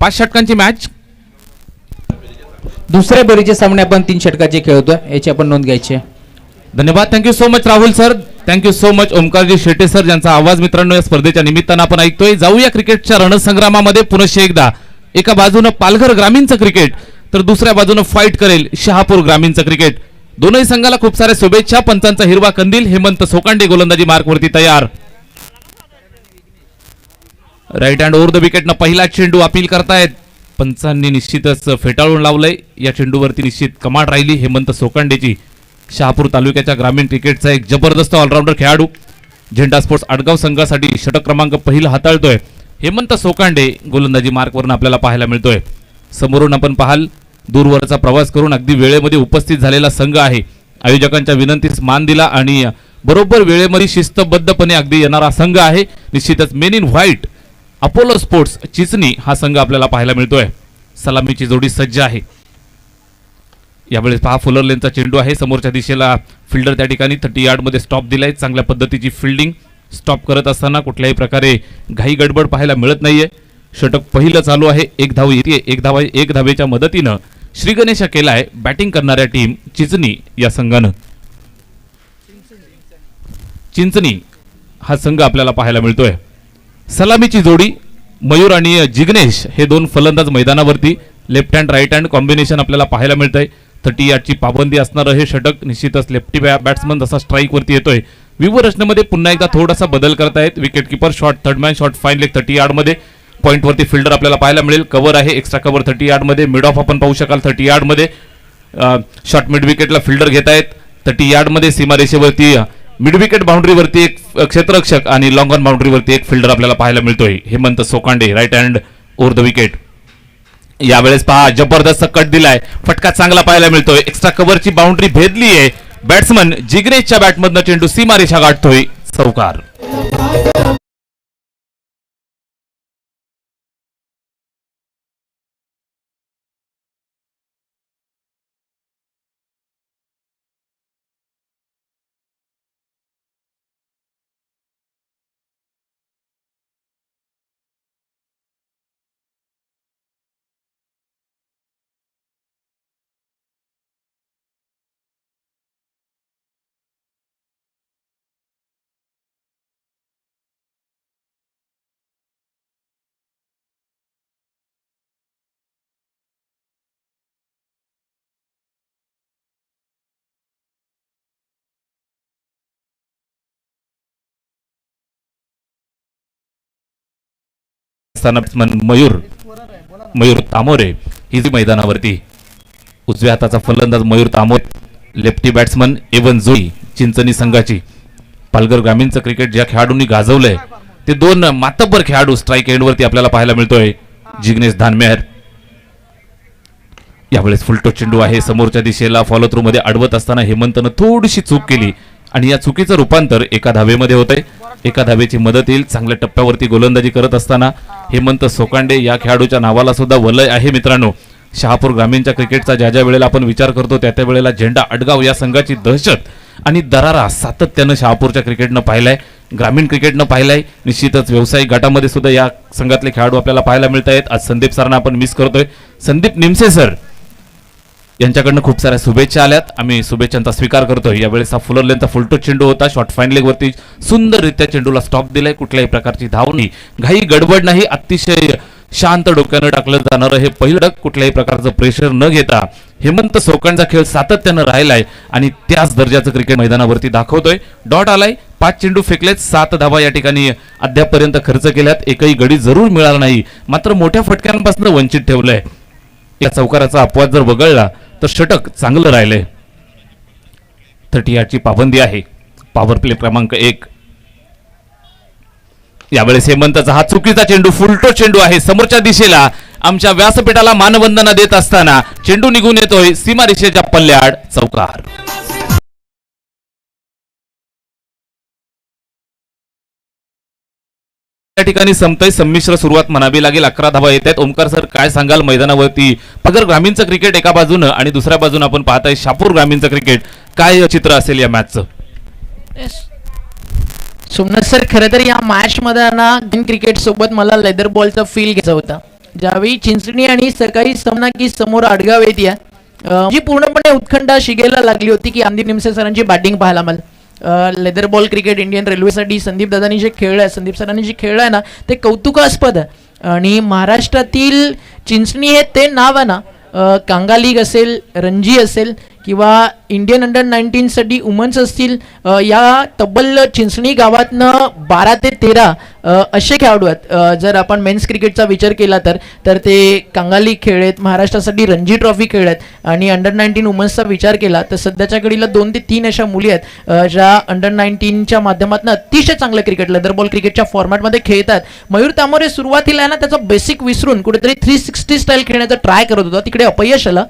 5 षटकांची match. दुसऱ्या बरीचे सामने आपण 3 षटकाचे खेळतोय, याची आपण नोंद घ्यायची आहे. धन्यवाद. Thank you so much Rahul sir, thank you so much Omkarji Shete sir, ज्यांचा आवाज मित्रांनो या स्पर्धेच्या निमित्तानं आपण ऐकतोय. जाऊया क्रिकेटच्या रणसंग्रामामध्ये पुनश्च एकदा. एका बाजूनं पालघर ग्रामीणचं क्रिकेट तर दुसऱ्या बाजूनं फाईट करेल शहापूर ग्रामीणचं क्रिकेट. दोनही संघाला खूप साऱ्या शुभेच्छा. पंचांचा हिरवा कंदील. हेमंत सोकांडे गोलंदाजी मार्कवरती तयार. राईट हँड ओव्हर द विकेटनं पहिला चेंडू अपील करतायत. पंचांनी निश्चितच फेटाळून लावलंय. या चेंडूवरती निश्चित कमांड राहिली हेमंत सोकांडेची. शहापूर तालुक्याच्या ग्रामीण क्रिकेटचा एक जबरदस्त ऑलराऊंडर खेळाडू. झेंडा स्पोर्ट्स आडगाव संघासाठी षटक क्रमांक पहिला हाताळतोय हेमंत सोकांडे गोलंदाजी मार्कवरून आपल्याला पाहायला मिळतोय. समोरून आपण पाहाल दूरवरचा प्रवास करून अगदी वेळेमध्ये उपस्थित झालेला संघ आहे. आयोजकांच्या विनंतीस मान दिला आणि बरोबर वेळेमध्ये शिस्तबद्धपणे अगदी येणारा संघ आहे. निश्चितच men in white Apollo sports Chinchani हा संघ आपल्याला पाहायला मिळतोय. सलामीची जोडी सज्ज आहे. यावेळेस पहा फुलर लेनचा चेंडू आहे. समोरच्या दिशेला फिल्डर त्या ठिकाणी 30 यार्डमध्ये स्टॉप दिलाय. चांगल्या पद्धतीची फिल्डिंग. स्टॉप करत असताना कुठल्याही प्रकारे घाई गडबड पाहायला मिळत नाहीये. षटक पहिलं चालू आहे. एक धाव येते. एक धावेच्या मदतीनं श्री गणेश केलाय बॅटिंग करणाऱ्या टीम चिचणी या संघानं. चिंचणी हा संघ आपल्याला पाहायला मिळतोय. सलामीची जोडी मयूर आणि जिग्नेश हे दोन फलंदाज मैदानावरती. Left hand right hand combination आपल्याला पाहायला मिळतंय. 30 यार्डची पाबंदी असणारं हे षटक निश्चितच लेफ्टी बॅट्समन जसा स्ट्राईक वरती येतोय. व्यूव्हरचनेमध्ये पुन्हा एकदा थोडासा बदल करतायत. Wicket keeper shot, third man shot, fine leg 30 यार्डमध्ये. पॉईंट वरती फिल्डर आपल्याला पाहायला मिळेल. कव्हर आहे एक्स्ट्रा कव्हर 30 यार्डमध्ये. मिड ऑफ आपण पाहू शकाल 30 यार्डमध्ये. शॉर्ट मिड विकेटला फिल्डर घेत आहेत 30 यार्डमध्ये. सीमारेषेवरती मिड विकेट बाउंड्रीवरती एक क्षेत्ररक्षक आणि लॉंग ऑन बाउंड्रीवरती एक फिल्डर आपल्याला पाहायला मिळतोय Hemant Sokande right hand over the wicket. यावेळेस पहा जबरदस्त कट दिलाय. फटका चांगला पाहायला मिळतोय. एक्स्ट्रा कव्हरची बाउंड्री भेदली आहे. बॅट्समन जिग्नेशच्या बॅटमधनं चेंडू सीमारेषा गाठतोय. चौकार. मयूर तामोरे ही जी मैदानावरती. उजव्या हाताचा फलंदाज मयूर तामोरे. लेफ्टी बॅट्समन एवन जोई चिंचणी संघाची. पालघर ग्रामीणचं क्रिकेट ज्या खेळाडूंनी गाजवलंय ते दोन मातब्बर खेळाडू स्ट्राईक एंडवरती आपल्याला पाहायला मिळतोय. जिग्नेश धानमेहर. यावेळेस फुलटो चेंडू आहे. समोरच्या दिशेला फॉलो थ्रू मध्ये अडवत असताना हेमंतनं थोडीशी चूक केली आणि या चुकीचं रूपांतर एका धावेमध्ये होतंय. एका धावेची मदत येईल. चांगल्या टप्प्यावरती गोलंदाजी करत असताना हेमंत सोकांडे या खेळाडूच्या नावाला सुद्धा वलय आहे मित्रांनो. शहापूर ग्रामीणच्या क्रिकेटचा ज्या ज्या वेळेला आपण विचार करतो त्या त्या वेळेला झेंडा आडगाव या संघाची दहशत आणि दरारा सातत्यानं शहापूरच्या क्रिकेटनं पाहिलाय. ग्रामीण क्रिकेटनं पाहिलाय. निश्चितच व्यावसायिक गटामध्ये सुद्धा या संघातले खेळाडू आपल्याला पाहायला मिळत आहेत. आज संदीप सरांना आपण मिस करतोय. संदीप निमसे सर यांच्याकडनं खूप साऱ्या शुभेच्छा आल्यात. आम्ही शुभेच्छांचा स्वीकार करतोय. यावेळेस हा फुलर लेनचा फुलटो चेंडू होता. शॉर्ट फाईन लेग वरती सुंदररित्या चेंडूला स्टॉप दिलाय. कुठल्याही प्रकारची धाव नाही, घाई गडबड नाही. अतिशय शांत डोक्यानं टाकलं जाणारं हे पहिलं डक. कुठल्याही प्रकारचं प्रेशर न घेता हेमंत सोकांचा खेळ सातत्यानं राहिलाय आणि त्याच दर्जाचं क्रिकेट मैदानावरती दाखवतोय. डॉट आलाय. 5 चेंडू फेकलेत. 7 धावा या ठिकाणी अद्यापर्यंत खर्च केल्यात. एकही गडी जरूर मिळाला नाही, मात्र मोठ्या फटक्यांपासून वंचित ठेवलंय. या चौकाराचा अपवाद जर वगळला तर षटक चांगलं राहिलंय. 30 यार्डची पाबंदी आहे. पॉवर प्ले क्रमांक 1. यावेळेस हेमंतचा हा चुकीचा चेंडू फुलटो चेंडू आहे. समोरच्या दिशेला आमच्या व्यासपीठाला मानवंदना देत असताना चेंडू निघून येतोय सीमारेषेच्या पल्ल्याड. चौकार. या ठिकाणी समतय संमिश्र सुरुवात म्हणावी लागेल. 11 धावा येत आहेत. ओमकार सर काय सांगाल मैदानावरती पालघर ग्रामीणचं क्रिकेट एका बाजूनं आणि दुसऱ्या बाजूनं आपण पाहताय शहापूर ग्रामीणचं क्रिकेट. काय चित्र असेल या मॅचचं? सोमनाथ सर खरं तर या मॅच मध्ये ना क्रिकेट सोबत मला लेदर बॉलचा फील घ्यायचा होता. ज्यावेळी चिंचणी आणि सकाळी सामना की समोर आडगाव येते जी पूर्णपणे उत्खंडा शिगेला लागली होती की संदीप निमसे सरांची बॅटिंग पाहायला मला लेदर बॉल क्रिकेट इंडियन रेल्वेसाठी संदीप दादांनी जे खेळलं आहे, संदीप सरांनी जे खेळलं आहे ना, ते कौतुकास्पद आहे. आणि महाराष्ट्रातील चिंचणी हे ते नाव आहे ना, कांगा लीग असेल, रणजी असेल किंवा इंडियन अंडर 19साठी वुमन्स असतील, या तब्बल चिंचणी गावातनं 12 ते 13 असे खेळाडू आहेत. जर आपण मेन्स क्रिकेटचा विचार केला तर ते कांगा लीग खेळलेत, महाराष्ट्रासाठी रणजी ट्रॉफी खेळत आणि अंडर 19 वुमन्सचा विचार केला तर सध्याच्या घडीला 2 ते 3 अशा मुली आहेत ज्या अंडर 19च्या माध्यमातून अतिशय चांगलं क्रिकेट, लेदर बॉल क्रिकेटच्या फॉर्मॅटमध्ये खेळतात. मयूर तामोरे सुरुवातीला ना त्याचा बेसिक विसरून कुठेतरी 360 स्टाईल खेळण्याचा ट्राय करत होता, तिकडे अपयश आलं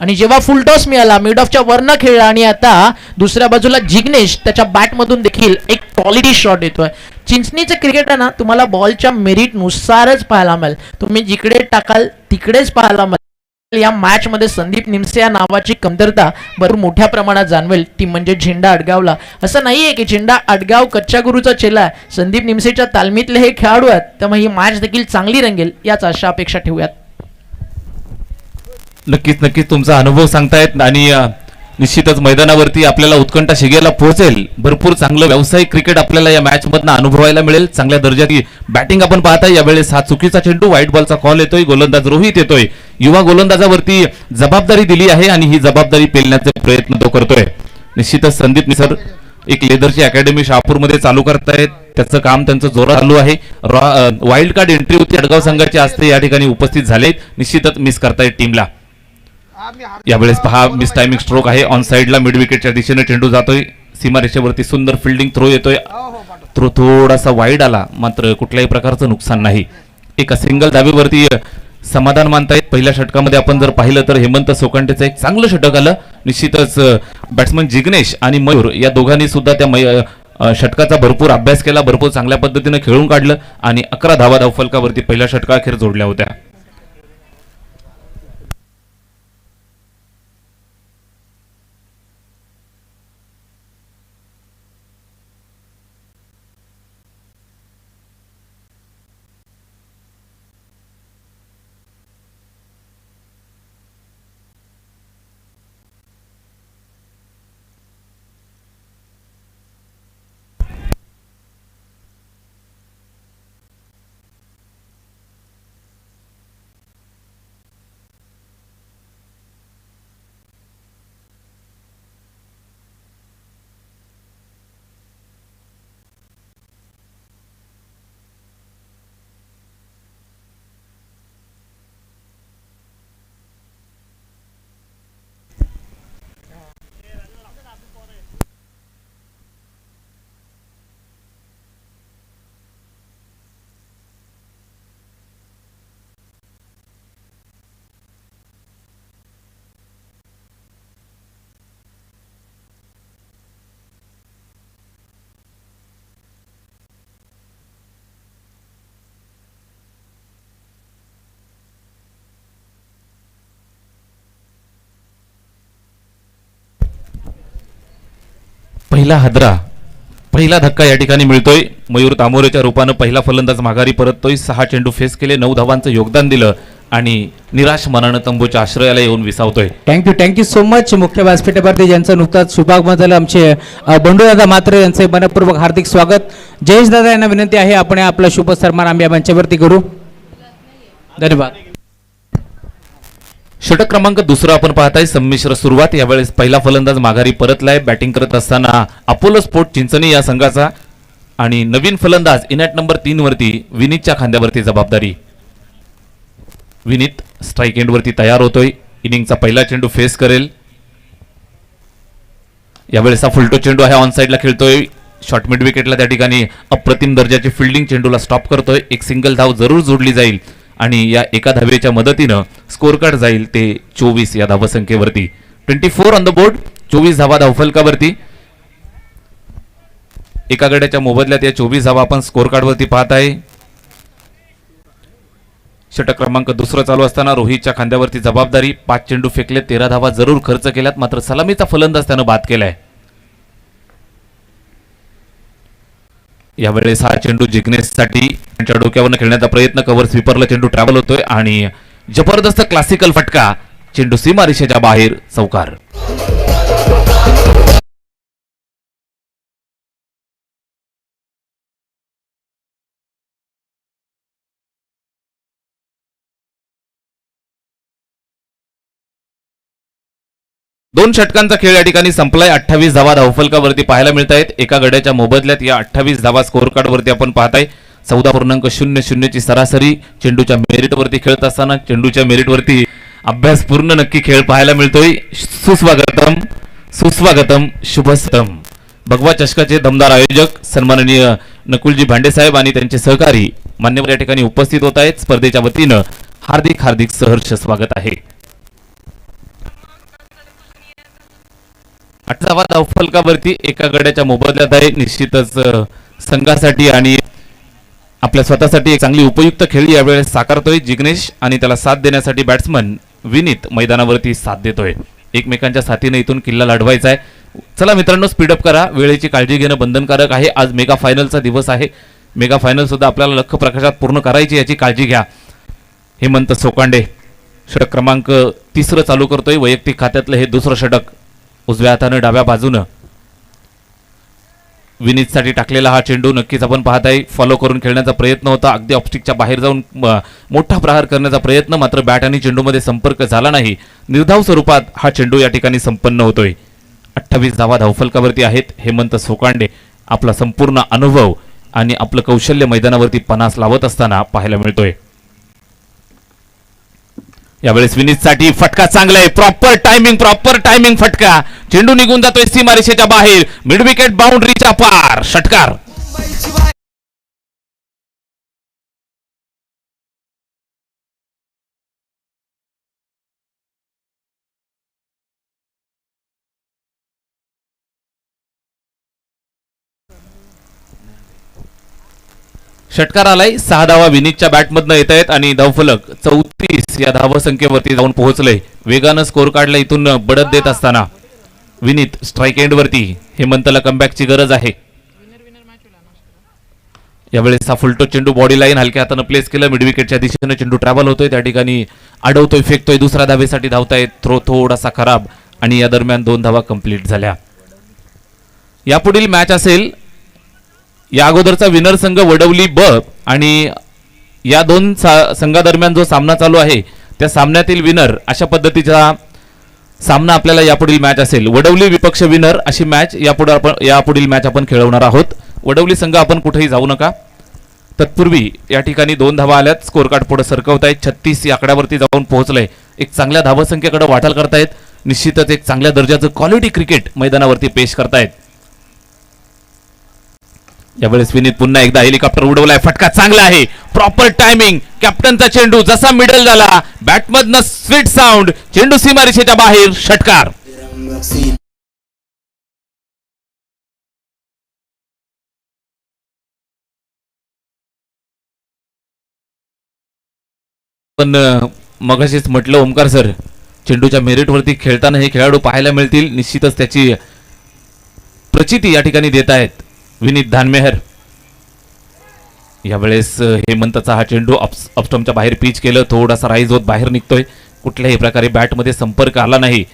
आणि जेव्हा फुल टॉस मिळाला, मिड ऑफच्या वरनं खेळला आणि आता दुसऱ्या बाजूला जिग्नेश त्याच्या बॅटमधून देखील एक क्वालिटी शॉट येतोय. चिंचणीचं क्रिकेट आहे ना, तुम्हाला बॉलच्या मेरिटनुसारच पाहायला मिळेल, तुम्ही जिकडे टाकाल तिकडेच पाहायला मिळेल. या मॅच मध्ये संदीप निमसे या नावाची कमतरता भरपूर मोठ्या प्रमाणात जाणवेल, ती म्हणजे झेंडा अडगावला. असं नाहीये की झेंडा अडगाव कच्च्या गुरुचा चेला आहे, संदीप निमसेच्या तालमीतले हे खेळाडू आहेत, त्यामुळे ही मॅच देखील चांगली रंगेल याच आशा अपेक्षा ठेवूयात. नक्कीच तुमचा अनुभव सांगतायत आणि निश्चितच मैदानावरती आपल्याला उत्कंठा शिगेला पोहोचेल. भरपूर चांगलं व्यावसायिक क्रिकेट आपल्याला या मॅच मधनं अनुभवायला मिळेल. चांगल्या दर्जाची बॅटिंग आपण पाहताय. यावेळेस हा चुकीचा चेंडू, व्हाईट बॉलचा कॉल येतोय, गोलंदाज रोहित येतोय. युवा गोलंदाजावरती जबाबदारी दिली आहे आणि ही जबाबदारी पेलण्याचे प्रयत्न तो करतोय. निश्चितच संदीप निसर एक लेदरची अकॅडमी शहापूरमध्ये चालू करतायत, त्याचं काम त्यांचं जोरात चालू आहे. वाईल्ड कार्ड एंट्री होती अडगाव संघाची, आज ते या ठिकाणी उपस्थित झालेत. निश्चितच मिस करतायत टीमला. यावेळेस पहा मिस टायमिंग स्ट्रोक आहे. ऑन साइडला मिड विकेटच्या दिशेने चेंडू जातोय, सीमारेषेवरती सुंदर फिल्डिंग थ्रो येतोय. थ्रो थोडासा वाईड आला, मात्र कुठल्याही प्रकारचं नुकसान नाही. एका सिंगल धाबेवरती समाधान मानतायत. पहिल्या षटकामध्ये आपण जर पाहिलं तर हेमंत सोकांटेचं एक चांगलं षटक आलं. निश्चितच बॅट्समन जिग्नेश आणि मयूर या दोघांनी सुद्धा त्या षटकाचा भरपूर अभ्यास केला, भरपूर चांगल्या पद्धतीने खेळून काढलं आणि 11 धावा धावफलकावरती पहिल्या षटकाअखेर जोडल्या होत्या. पहिला हादरा, पहिला धक्का या ठिकाणी मिळतोय. मयूर तामोरेच्या रूपानं पहिला फलंदाज माघारी परततोय. 6 चेंडू फेस केले, 9 धावांचं योगदान दिलं आणि निराश मनानं तंबूच्या आश्रयाला येऊन विसावतोय. Thank you so much. मुख्य व्यासपीठावरती ज्यांचं नुकताच शुभागमन झालं आमचे बंडूदादा मात्रे यांचे मनपूर्वक हार्दिक स्वागत. जयेश दादा यांना विनंती आहे आपण आपला शुभ सन्मान आम्ही या मंचावरती करू. धन्यवाद. षटक क्रमांक 2 आपण पाहताय. संमिश्र सुरुवात. यावेळेस पहिला फलंदाज माघारी परतलाय. बॅटिंग करत असताना अपोलो स्पोर्ट चिंचणी या संघाचा आणि नवीन फलंदाज इनॅट नंबर 3 वरती विनीतच्या खांद्यावरती जबाबदारी. विनीत स्ट्राईक एंड वरती तयार होतोय. इनिंगचा पहिला चेंडू फेस करेल. यावेळेस हा फुलटो चेंडू आहे, ऑन साइडला खेळतोय. शॉर्ट मिड विकेटला त्या ठिकाणी अप्रतिम दर्जाची फिल्डिंग, चेंडूला स्टॉप करतोय. एक सिंगल धाव जरूर जोडली जाईल आणि या एका धावेच्या मदतीनं स्कोर कार्ड जाईल ते 24 या धावसंख्येवरती. 24 ऑन द बोर्ड, 24 धावा धावफलकावरती. एका गड्याच्या मोबदल्यात या 24 धावा आपण स्कोर कार्डवरती पाहत आहे. षटक क्रमांक 2 चालू असताना रोहितच्या खांद्यावरती जबाबदारी. 5 चेंडू फेकले, 13 धावा जरूर खर्च केल्यात, मात्र सलामीचा फलंदाज त्यानं बाद केलाय. यावेळेस हा चेंडू जिग्नेशसाठी त्यांच्या डोक्यावरनं खेळण्याचा प्रयत्न, कव्हर स्वीपरला चेंडू ट्रॅव्हल होतोय आणि जबरदस्त क्लासिकल फटका, चेंडू सीमारेषेच्या बाहेर, चौकार. दोन षटकांचा खेळ या ठिकाणी संपलाय. 28 धावा धावफलकावरती पाहायला मिळत आहेत. एका गड्याच्या मोबदल्यात या 28 धावा स्कोअर कार्ड वरती आपण पाहताय. 14.00 ची सरासरी. चेंडूच्या मेरिट वरती खेळत असताना चेंडूच्या मेरिट वरती अभ्यासपूर्ण नक्की खेळ पाहायला मिळतोय. सुस्वागतम सुस्वागतम शुभस्तम. भगवा चषकाचे दमदार आयोजक सन्माननीय नकुलजी भांडे साहेब आणि त्यांचे सहकारी मान्यवर या ठिकाणी उपस्थित होत आहेत. स्पर्धेच्या वतीनं हार्दिक हार्दिक सहर्ष स्वागत आहे. 18 धावफलकावरती एका गड्याच्या मोबदल्यात आहे. निश्चितच संघासाठी आणि आपल्या स्वतःसाठी एक चांगली उपयुक्त खेळी यावेळेस साकारतोय जिग्नेश आणि त्याला साथ देण्यासाठी बॅट्समन विनीत मैदानावरती साथ देतोय. एकमेकांच्या साथीने इथून किल्ला लढवायचा आहे. चला मित्रांनो, स्पीडअप करा. वेळेची काळजी घेणं बंधनकारक आहे. आज मेगा फायनलचा दिवस आहे. मेगा फायनल सुद्धा आपल्याला लक्ष प्रकाशात पूर्ण करायची, याची काळजी घ्या. हेमंत सोकांडे षटक क्रमांक 3 चालू करतोय. वैयक्तिक खात्यातलं हे दुसरं षटक. उजव्या हातानं डाव्या बाजूनं विनीतसाठी टाकलेला हा चेंडू नक्कीच आपण पाहताय. फॉलो करून खेळण्याचा प्रयत्न होता. अगदी ऑफस्टिकच्या बाहेर जाऊन मोठा प्रहार करण्याचा प्रयत्न, मात्र बॅट आणि चेंडूमध्ये संपर्क झाला नाही. निर्धाव स्वरूपात हा चेंडू या ठिकाणी संपन्न होतोय. 28 धावा धावफलकावरती आहेत. हेमंत सोकांडे आपला संपूर्ण अनुभव आणि आपलं कौशल्य मैदानावरती पणास लावत असताना पाहायला मिळतोय. यावेळेस विनीतसाठी फटका चांगला आहे. प्रॉपर टायमिंग फटका. चेंडू निघून जातोय सीमारेषेच्या बाहेर. मिड विकेट बाउंड्रीच्या पार. षटकार. षटकार आलाय. 6 धावा विनीतच्या बॅटमधनं येत आहेत आणि धावफलक 34 या धावसंख्येवरती जाऊन पोहोचलंय. वेगानं स्कोर काढला इथून बढत देत असताना विनीत स्ट्राईक एंड वरती. हेमंतला कमबॅकची गरज आहे. यावेळेस हा फुलटो चेंडू बॉडी लाईन हलक्या हातानं प्लेस केलं. मिड विकेटच्या दिशेनं चेंडू ट्रॅव्हल होतोय. त्या ठिकाणी अडवतोय, फेकतोय. दुसऱ्या धावेसाठी धावतायत. थ्रो थोडासा खराब आणि या दरम्यान 2 धावा कंप्लीट झाल्या. यापुढील मॅच असेल, या अगोदरचा विनर संघ वडवली ब आणि या दोन संघादरम्यान जो सामना चालू आहे त्या सामन्यातील विनर, अशा पद्धतीचा सामना आपल्याला यापुढील मॅच असेल. वडवली विपक्ष विनर अशी मॅच यापुढील मॅच आपण खेळवणार आहोत. वडवली संघ आपण कुठेही जाऊ नका. तत्पूर्वी या ठिकाणी 2 धावा आल्यात. स्कोर कार्ड पुढे सरकवत आहेत. 36 या आकड्यावरती जाऊन पोहोचलंय. एक चांगल्या धावसंख्येकडे वाटचाल करतायत. निश्चितच एक चांगल्या दर्जाचं क्वालिटी क्रिकेट मैदानावरती पेश करतायत. यावेळेस विनीत पुन्हा एकदा हेलिकॉप्टर उडवलाय. फटका चांगला आहे. Proper timing. कॅप्टनचा चेंडू जसा मिडल झाला, बॅटमधनं स्वीट साऊंड. चेंडू सीमारेषेच्या बाहेर. षटकार. पण मगाशीच म्हटलं ओमकार सर, चेंडूच्या मेरिट वरती खेळताना हे खेळाडू पाहायला मिळतील. निश्चितच त्याची प्रचिती या ठिकाणी देत आहेत विनीत धानमेहर. यावेळेस हेमंतचा हा चेंडू अपस्टम्पच्या बाहेर पिच केलं. थोडासा राईज होत बाहेर निघतोय. कुठल्याही प्रकारे बॅटमध्ये संपर्क आला नाही.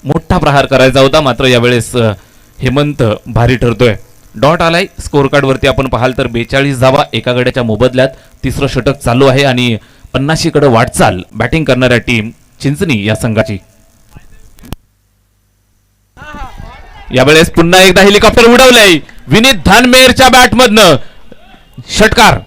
मोठा प्रहार करायचा होता, मात्र यावेळेस हेमंत भारी ठरतोय. डॉट आलाय. स्कोर कार्ड वरती आपण पाहाल तर 42 धावा एका गड्याच्या मोबदल्यात. तिसरं षटक चालू आहे आणि 50 कडे वाटचाल बॅटिंग करणाऱ्या टीम चिंचणी या संघाची. यावेळेस पुन्हा एकदा हेलिकॉप्टर उडवलंय विनीत धानमेरच्या बॅटमधनं. षटकार.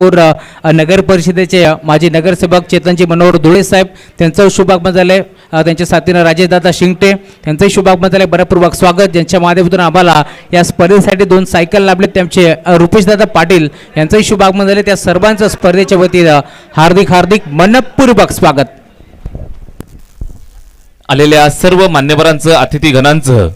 नगर परिषदेचे माजी नगरसेवक चेतनजी मनोहर धुळे साहेब त्यांचं शुभागमन झालंय. त्यांच्या साथीनं राजेशदादा शिंगटे त्यांचंही शुभागमन झालंय. मनपूर्वक स्वागत. ज्यांच्या माध्यमातून आम्हाला या स्पर्धेसाठी 2 सायकल लाभले त्यांचे रुपेशदादा पाटील यांचंही शुभागमन झाले. त्या सर्वांचं स्पर्धेच्या वतीनं हार्दिक हार्दिक मनपूर्वक स्वागत. आलेल्या सर्व मान्यवरांचं अतिथीगणांचं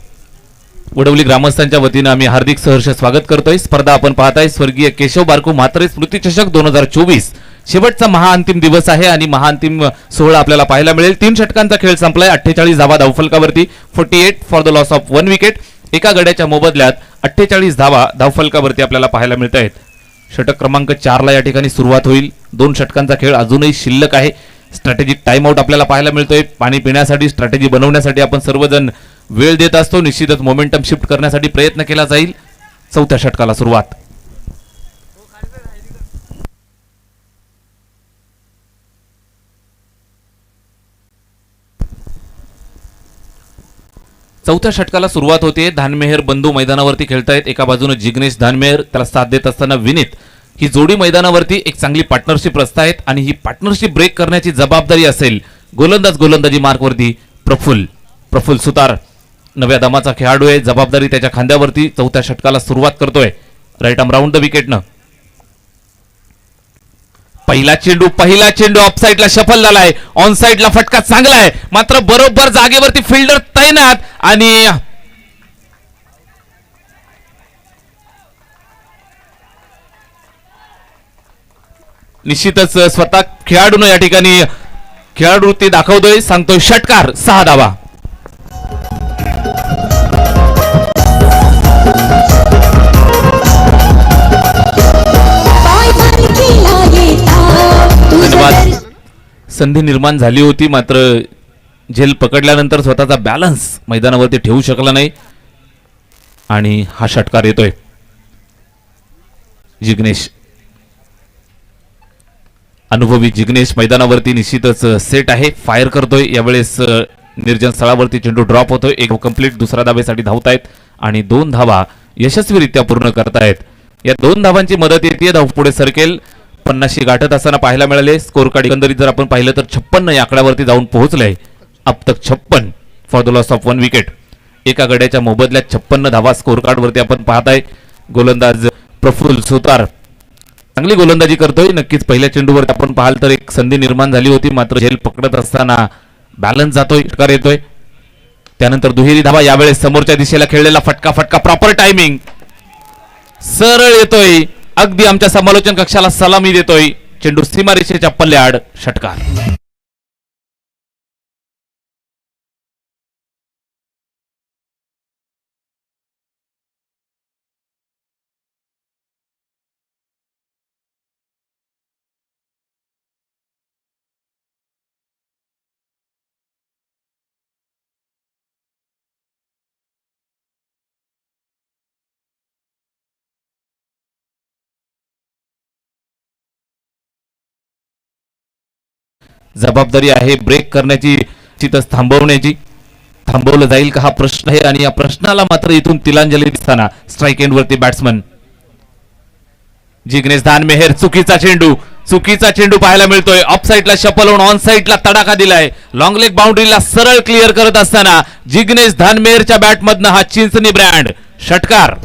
वडवली ग्रामस्थांच्या वतीनं आम्ही हार्दिक सहर्ष स्वागत करतोय. स्पर्धा आपण पाहताय स्वर्गीय केशव बारकू म्हात्रे स्मृती चषक 2024 शेवटचा महाअंतिम दिवस आहे आणि महाअंतिम सोहळा आपल्याला पाहायला मिळेल. 3 षटकांचा खेळ संपलाय. 48 धावा धावफलकावरती, 48 for the loss of 1 wicket. एका गड्याच्या मोबदल्यात 48 धावा धावफलकावरती आपल्याला पाहायला मिळत आहेत. षटक क्रमांक 4 ला या ठिकाणी सुरुवात होईल. 2 षटकांचा खेळ अजूनही शिल्लक आहे. स्ट्रॅटेजिक टाइम आउट आपल्याला पाहायला मिळतोय. पाणी पिण्यासाठी स्ट्रॅटेजी बनवण्यासाठी आपण सर्वजण वेळ देत असतो. निश्चितच मोमेंटम शिफ्ट करण्यासाठी प्रयत्न केला जाईल. 4थ्या षटकाला सुरुवात. चौथ्या षटकाला सुरुवात होते. धानमेहर बंधू मैदानावरती खेळतायत. एका बाजूने जिग्नेश धानमेहर, त्याला साथ देत असताना विनीत. ही जोडी मैदानावरती एक चांगली पार्टनरशिप रचतायत आणि ही पार्टनरशिप ब्रेक करण्याची जबाबदारी असेल गोलंदाजी मार्कवरती प्रफुल्ल सुतार. नव्या दमाचा खेळाडू आहे. जबाबदारी त्याच्या खांद्यावरती. चौथ्या षटकाला सुरुवात करतोय. राईट आर्म राऊंड द विकेटनं. पहिला चेंडू ऑफ साईडला शफल झालाय. ऑन साईडला फटका चांगला आहे, मात्र बरोबर जागेवरती फिल्डर तैनात आणि निश्चितच स्वतः खेळाडून या ठिकाणी खेळाडू ते दाखवतोय. सांगतोय षटकार. 6 धावा. संधी निर्माण झाली होती, मात्र झेल पकडल्यानंतर स्वतःचा बॅलन्स मैदानावरती ठेवू शकला नाही आणि हा षटकार येतोय. जिग्नेश, अनुभवी जिग्नेश मैदानावरती निश्चितच सेट आहे. फायर करतोय. यावेळेस निर्जन स्थळावरती चेंडू ड्रॉप होतोय. एक कंप्लीट. दुसऱ्या धावेसाठी धावतायत आणि 2 धावा यशस्वीरित्या पूर्ण करतायत. या 2 धावांची मदत येते. धाव पुढे सरकेल. 50 गाठत असताना पाहायला मिळाले. स्कोर कार्ड एकंदरीत जर आपण पाहिलं तर 56 या आकड्यावरती जाऊन पोहोचलंय. अब तक 56 for the loss of 1 wicket. एका गड्याच्या मोबदल्यात 56 धावा स्कोर कार्ड वरती आपण पाहताय. गोलंदाज प्रफुल्ल सुतार चांगली गोलंदाजी करतोय. नक्कीच पहिल्या चेंडूवर आपण पाहाल तर एक संधी निर्माण झाली होती, मात्र झेल पकडत असताना बॅलन्स जातोय. षटकार येतोय. त्यानंतर दुहेरी धावा. यावेळेस समोरच्या दिशेला खेळलेला फटका प्रॉपर टायमिंग सरळ येतोय. अगदी आमच्या समालोचन कक्षाला सलामी देतोय. चेंडू सीमारेषेच्या पल्ल्याआड. षटकार. जबाबदारी आहे ब्रेक करण्याची, चितच थांबवलं जाईल का हा प्रश्न आहे आणि या प्रश्नाला मात्र इथून तिलांजली दिसताना स्ट्राइक एंड वरती बॅट्समन जिग्नेश धानमेहर. चुकीचा चेंडू पाहायला मिळतोय. ऑफ साईडला शफल होऊन ऑन साईडला तडाखा दिलाय. लॉंग लेग बाउंड्रीला सरळ क्लिअर करत असताना जिग्नेश धानमेहरच्या बॅटमधनं हा चिंचणी ब्रँड. षटकार.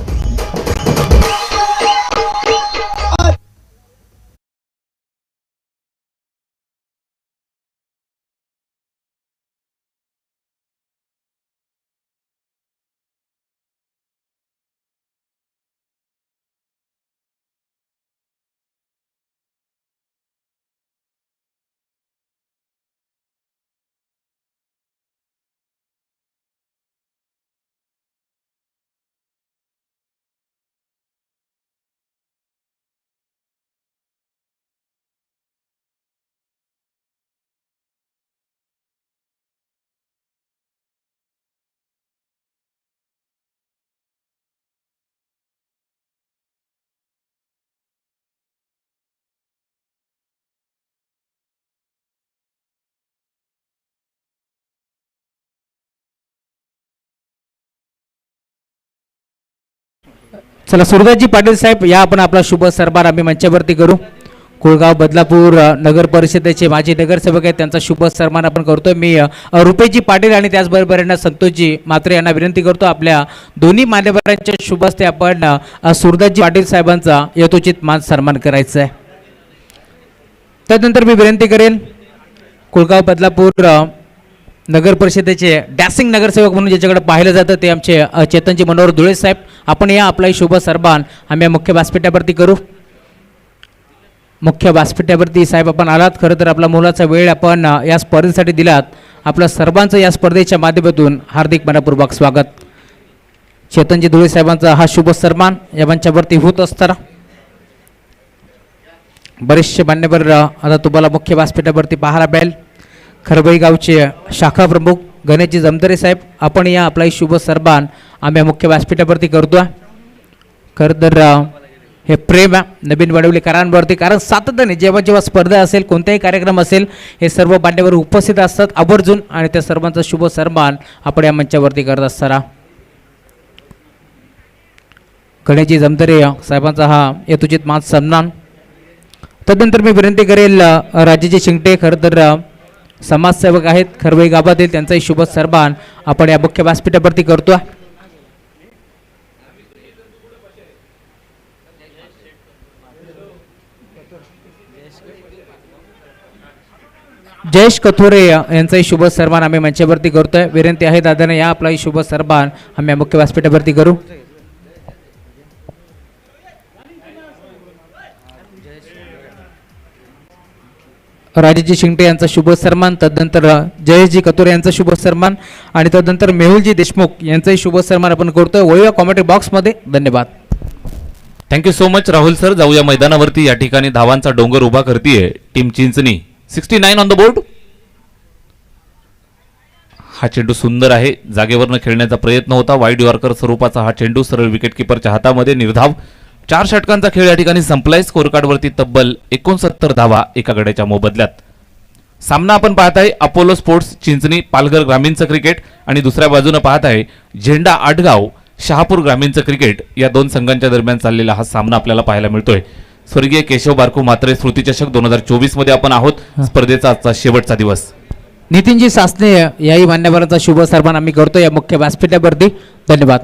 चला सुरदासजी पाटील साहेब या आपण आपला शुभ सरबार आम्ही मंचावरती करू. कुळगाव बदलापूर नगर परिषदेचे माजी नगरसेवक आहेत, त्यांचा शुभ सन्मान आपण करतोय. मी रुपेशजी पाटील आणि त्याचबरोबर यांना संतोषजी मात्रे यांना विनंती करतो आपल्या दोन्ही मान्यवरांच्या शुभ हस्ते आपण सुरदासजी पाटील साहेबांचा यथोचित मान सन्मान करायचा आहे. त्यानंतर मी विनंती करेन कुळगाव बदलापूर नगर परिषदेचे डॅसिंग नगरसेवक म्हणून ज्याच्याकडे पाहिलं जातं ते आमचे चेतनजी मनोहर धुळे साहेब. आपण या आपला शुभ सन्मान आम्ही मुख्य व्यासपीठावरती करू. मुख्य व्यासपीठावरती साहेब आपण आलात. खरं तर आपला मोलाचा वेळ आपण या स्पर्धेसाठी दिलात. आपलं सर्वांचं या स्पर्धेच्या माध्यमातून हार्दिक मनपूर्वक स्वागत. चेतनजी धुळे साहेबांचा हा शुभ सन्मान या मंचावरती होत असताना बरेचसे मान्यवर आता तुम्हाला मुख्य व्यासपीठावरती पाहायला मिळेल. खरबई गावचे शाखा प्रमुख गणेशजी जमदरे साहेब, आपण या आपला शुभ सन्मान आम्ही मुख्य व्यासपीठावरती करतो. खरं तर हे प्रेम नवीन वडवलीकरांवरती, कारण सातत्याने जेव्हा जेव्हा स्पर्धा असेल, कोणताही कार्यक्रम असेल, हे सर्व मान्यवर उपस्थित असतात आवर्जून आणि त्या सर्वांचा शुभ सन्मान आपण या मंचावरती करत असताना गणेशजी जमदरे साहेबांचा हा यथोचित मान सन्मान. तदनंतर मी विनंती करेल राजेजी शिंगटे, खरं तर समाजसेवक आहेत खरवई गावातील, त्यांचाही शुभ सन्मान आपण या मुख्य व्यासपीठावरती करतो. जयेश कथोरे यांचाही शुभ सन्मान आम्ही मंचावरती करतोय. विनंती आहे दादाने या आपलाही शुभ सन्मान आम्ही मुख्य व्यासपीठावरती करू. राजेशजी शिंगटे यांचा शुभ सन्मान, तदनंतर जयेशजी कथोरे यांचा शुभ सन्मान आणि तदनंतर मेहुलजी देशमुख यांचाही शुभ सन्मान आपण करतोय. वळूया कॉमेंट्री बॉक्समध्ये. धन्यवाद. Thank you so much Rahul sir. जाऊया मैदानावरती. या ठिकाणी धावांचा डोंगर उभा करतीये team Chinchani. 69 on the board. हा चेंडू सुंदर आहे, जागेवरनं खेळण्याचा प्रयत्न होता. वाईड यॉर्कर स्वरूपाचा हा चेंडू सरळ विकेट किपरच्या हातामध्ये. निर्धाव 4 षटकांचा खेळ या ठिकाणी संपलाय. स्कोर कार्डवरती तब्बल 69 धावा एका गड्याच्या मोबदल्यात. सामना आपण पाहताय अपोलो स्पोर्ट्स चिंचणी पालघर ग्रामीणचं क्रिकेट आणि दुसऱ्या बाजूने पाहताय झेंडा आडगाव शहापूर ग्रामीणचं क्रिकेट. या दोन संघांच्या दरम्यान चाललेला हा सामना आपल्याला पाहायला मिळतोय. स्वर्गीय केशव बारकू मात्रे स्मृतिचषक 2024 मध्ये आपण आहोत. स्पर्धेचा आजचा शेवटचा दिवस. नितीनजी सासने याही मान्यवरांचा शुभ सन्मान आम्ही करतो या मुख्य व्यासपीठावरती. धन्यवाद.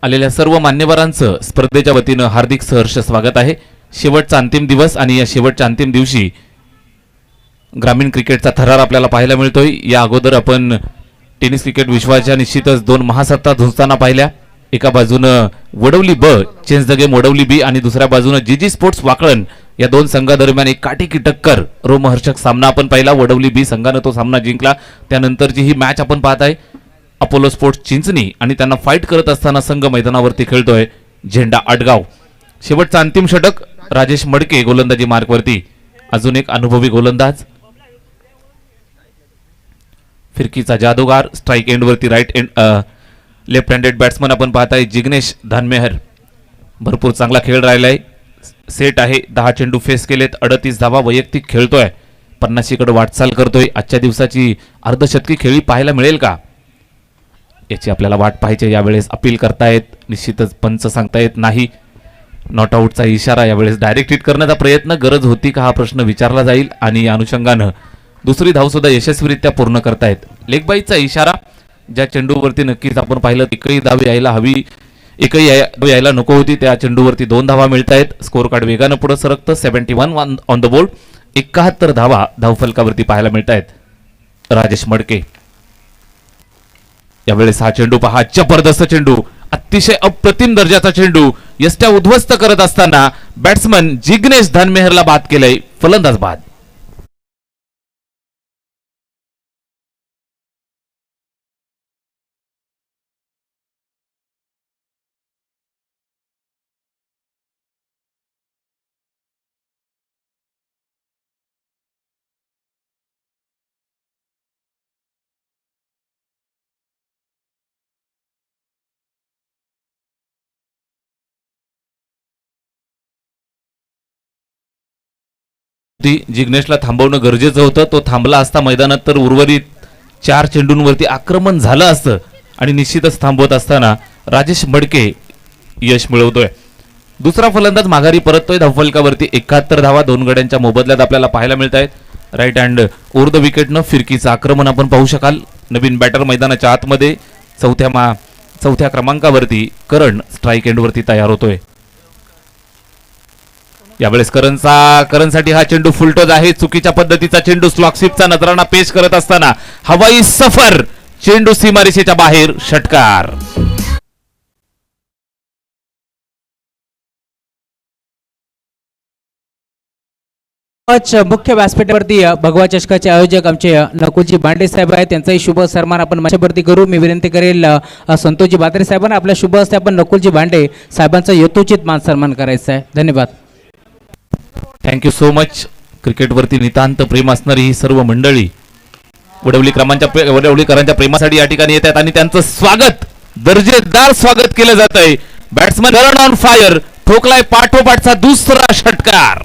आलेल्या सर्व मान्यवरांचं स्पर्धेच्या वतीनं हार्दिक सहर्ष स्वागत आहे. शेवटचा अंतिम दिवस आणि या शेवटच्या अंतिम दिवशी ग्रामीण क्रिकेटचा थरार आपल्याला पाहायला मिळतोय. या अगोदर आपण टेनिस क्रिकेट विश्वाच्या निश्चितच 2 महासत्ता झुंजताना पाहिल्या. एका बाजूनं वडवली ब चेंज द गेम वडवली बी आणि दुसऱ्या बाजूनं जीजी स्पोर्ट्स वाकळण. या दोन संघादरम्यान एक काटेकी टक्कर रोमहर्षक सामना आपण पाहिला. वडवली बी संघानं तो सामना जिंकला. त्यानंतरची ही मॅच आपण पाहताय अपोलो स्पोर्ट्स चिंचणी आणि त्यांना फाईट करत असताना संघ मैदानावरती खेळतोय झेंडा आडगाव. शेवटचा अंतिम षटक राजेश मडके गोलंदाजी मार्कवरती. अजून एक अनुभवी गोलंदाज फिरकीचा जादूगार. स्ट्राईक एंडवरती लेफ्ट हँडेड बॅट्समन आपण पाहताय जिग्नेश धानमेहर. भरपूर चांगला खेळ राहिलाय. सेट आहे. 10 चेंडू फेस केलेत. 38 धावा वैयक्तिक खेळतोय. 50 कडे वाटचाल करतोय. आजच्या दिवसाची अर्धशतकी खेळी पाहायला मिळेल का याची आपल्याला वाट पाहायची. यावेळेस अपील करतायत, निश्चितच पंच सांगतायत नाही. नॉट आऊटचा इशारा यावेळेस डायरेक्ट हिट करण्याचा प्रयत्न. गरज होती का हा प्रश्न विचारला जाईल आणि या अनुषंगानं दुसरी धाव सुद्धा यशस्वीरित्या पूर्ण करतायत. लेग बाईचा इशारा ज्या चेंडूवरती नक्कीच आपण पाहिलं एकही धाव यायला हवी, एकही धाव यायला नको होती, त्या चेंडूवरती 2 धावा मिळतायत. स्कोर कार्ड वेगानं पुढे सरकतं. 71 ऑन द बोर्ड. 71 धावा धावफलकावरती पाहायला मिळतायत. राजेश मडके यावेळेस हा चेंडू पहा. जबरदस्त चेंडू, अतिशय अप्रतिम दर्जाचा चेंडू यष्ट्या उद्ध्वस्त करत असताना बॅट्समन जिग्नेश धानमेहरला बाद केलंय. फलंदाज बाद. जिग्नेशला थांबवणं गरजेचं होतं. तो थांबला असता मैदानात तर उर्वरित 4 चेंडूंवरती आक्रमण झालं असतं आणि निश्चितच थांबवत असताना राजेश मडके यश मिळवतोय. दुसरा फलंदाज माघारी परततोय धावफलकावरती 71 धावा 2 गड्यांच्या मोबदल्यात आपल्याला पाहायला मिळत आहेत. राईट हँड ओव्हर द विकेटनं फिरकीचं आक्रमण आपण पाहू शकाल. नवीन बॅटर मैदानाच्या आतमध्ये चौथ्या क्रमांकावरती करण स्ट्राईक एंडवरती तयार होतोय. यावेळेस करणसाठी हा चेंडू फुलटोज आहे. चुकीच्या पद्धतीचा चेंडू स्लॉकशिपचा नजराणा पेश करत असताना हवाई सफर, चेंडू सीमारेषेच्या बाहेर, षटकार. मुख्य व्यासपीठावरती भगवा चषकाचे आयोजक आमचे नकुलजी बांडे साहेब आहेत. त्यांचाही शुभ सन्मान आपण मंचावरती करू. मी विनंती करेल संतोषजी बात्रे साहेबांना आपल्या शुभ हस्ते आपण नकुलजी बांडे साहेबांचा यथोचित मान सन्मान करायचा आहे. धन्यवाद. Thank you so much. क्रिकेटवरती नितांत प्रेम असणारी ही सर्व मंडळी वडवलीकरांच्या प्रेमासाठी या ठिकाणी येतात आणि त्यांचं स्वागत, दर्जेदार स्वागत केलं जात आहे. बॅट्समन करण ऑन फायर, ठोकलाय पाठोपाठचा दुसरा षटकार.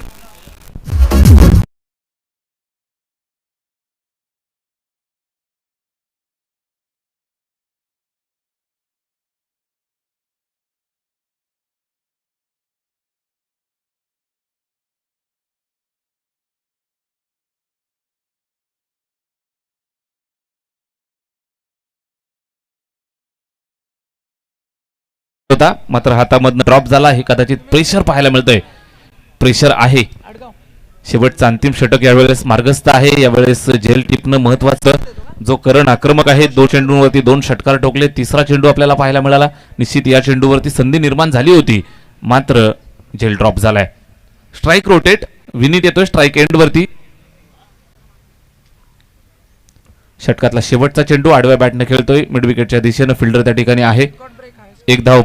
होता मात्र हातामधनं ड्रॉप झाला. हे कदाचित प्रेशर पाहायला मिळतंय. प्रेशर आहे. शेवटचा अंतिम षटक यावेळेस मार्गस्थ आहे. यावेळेस झेल टिपणं महत्वाचं. जो करण आक्रमक आहे, 2 चेंडूंवरती 2 षटकार ठोकले. तिसरा चेंडू आपल्याला पाहायला मिळाला. निश्चित या चेंडूवरती संधी निर्माण झाली होती, मात्र झेल ड्रॉप झालाय. स्ट्राईक रोटेट, विनीत येतोय स्ट्राईक एंडवरती. षटकातला शेवटचा चेंडू आडव्या बॅटने खेळतोय. मिड विकेटच्या दिशेनं फिल्डर त्या ठिकाणी आहे. एक धाव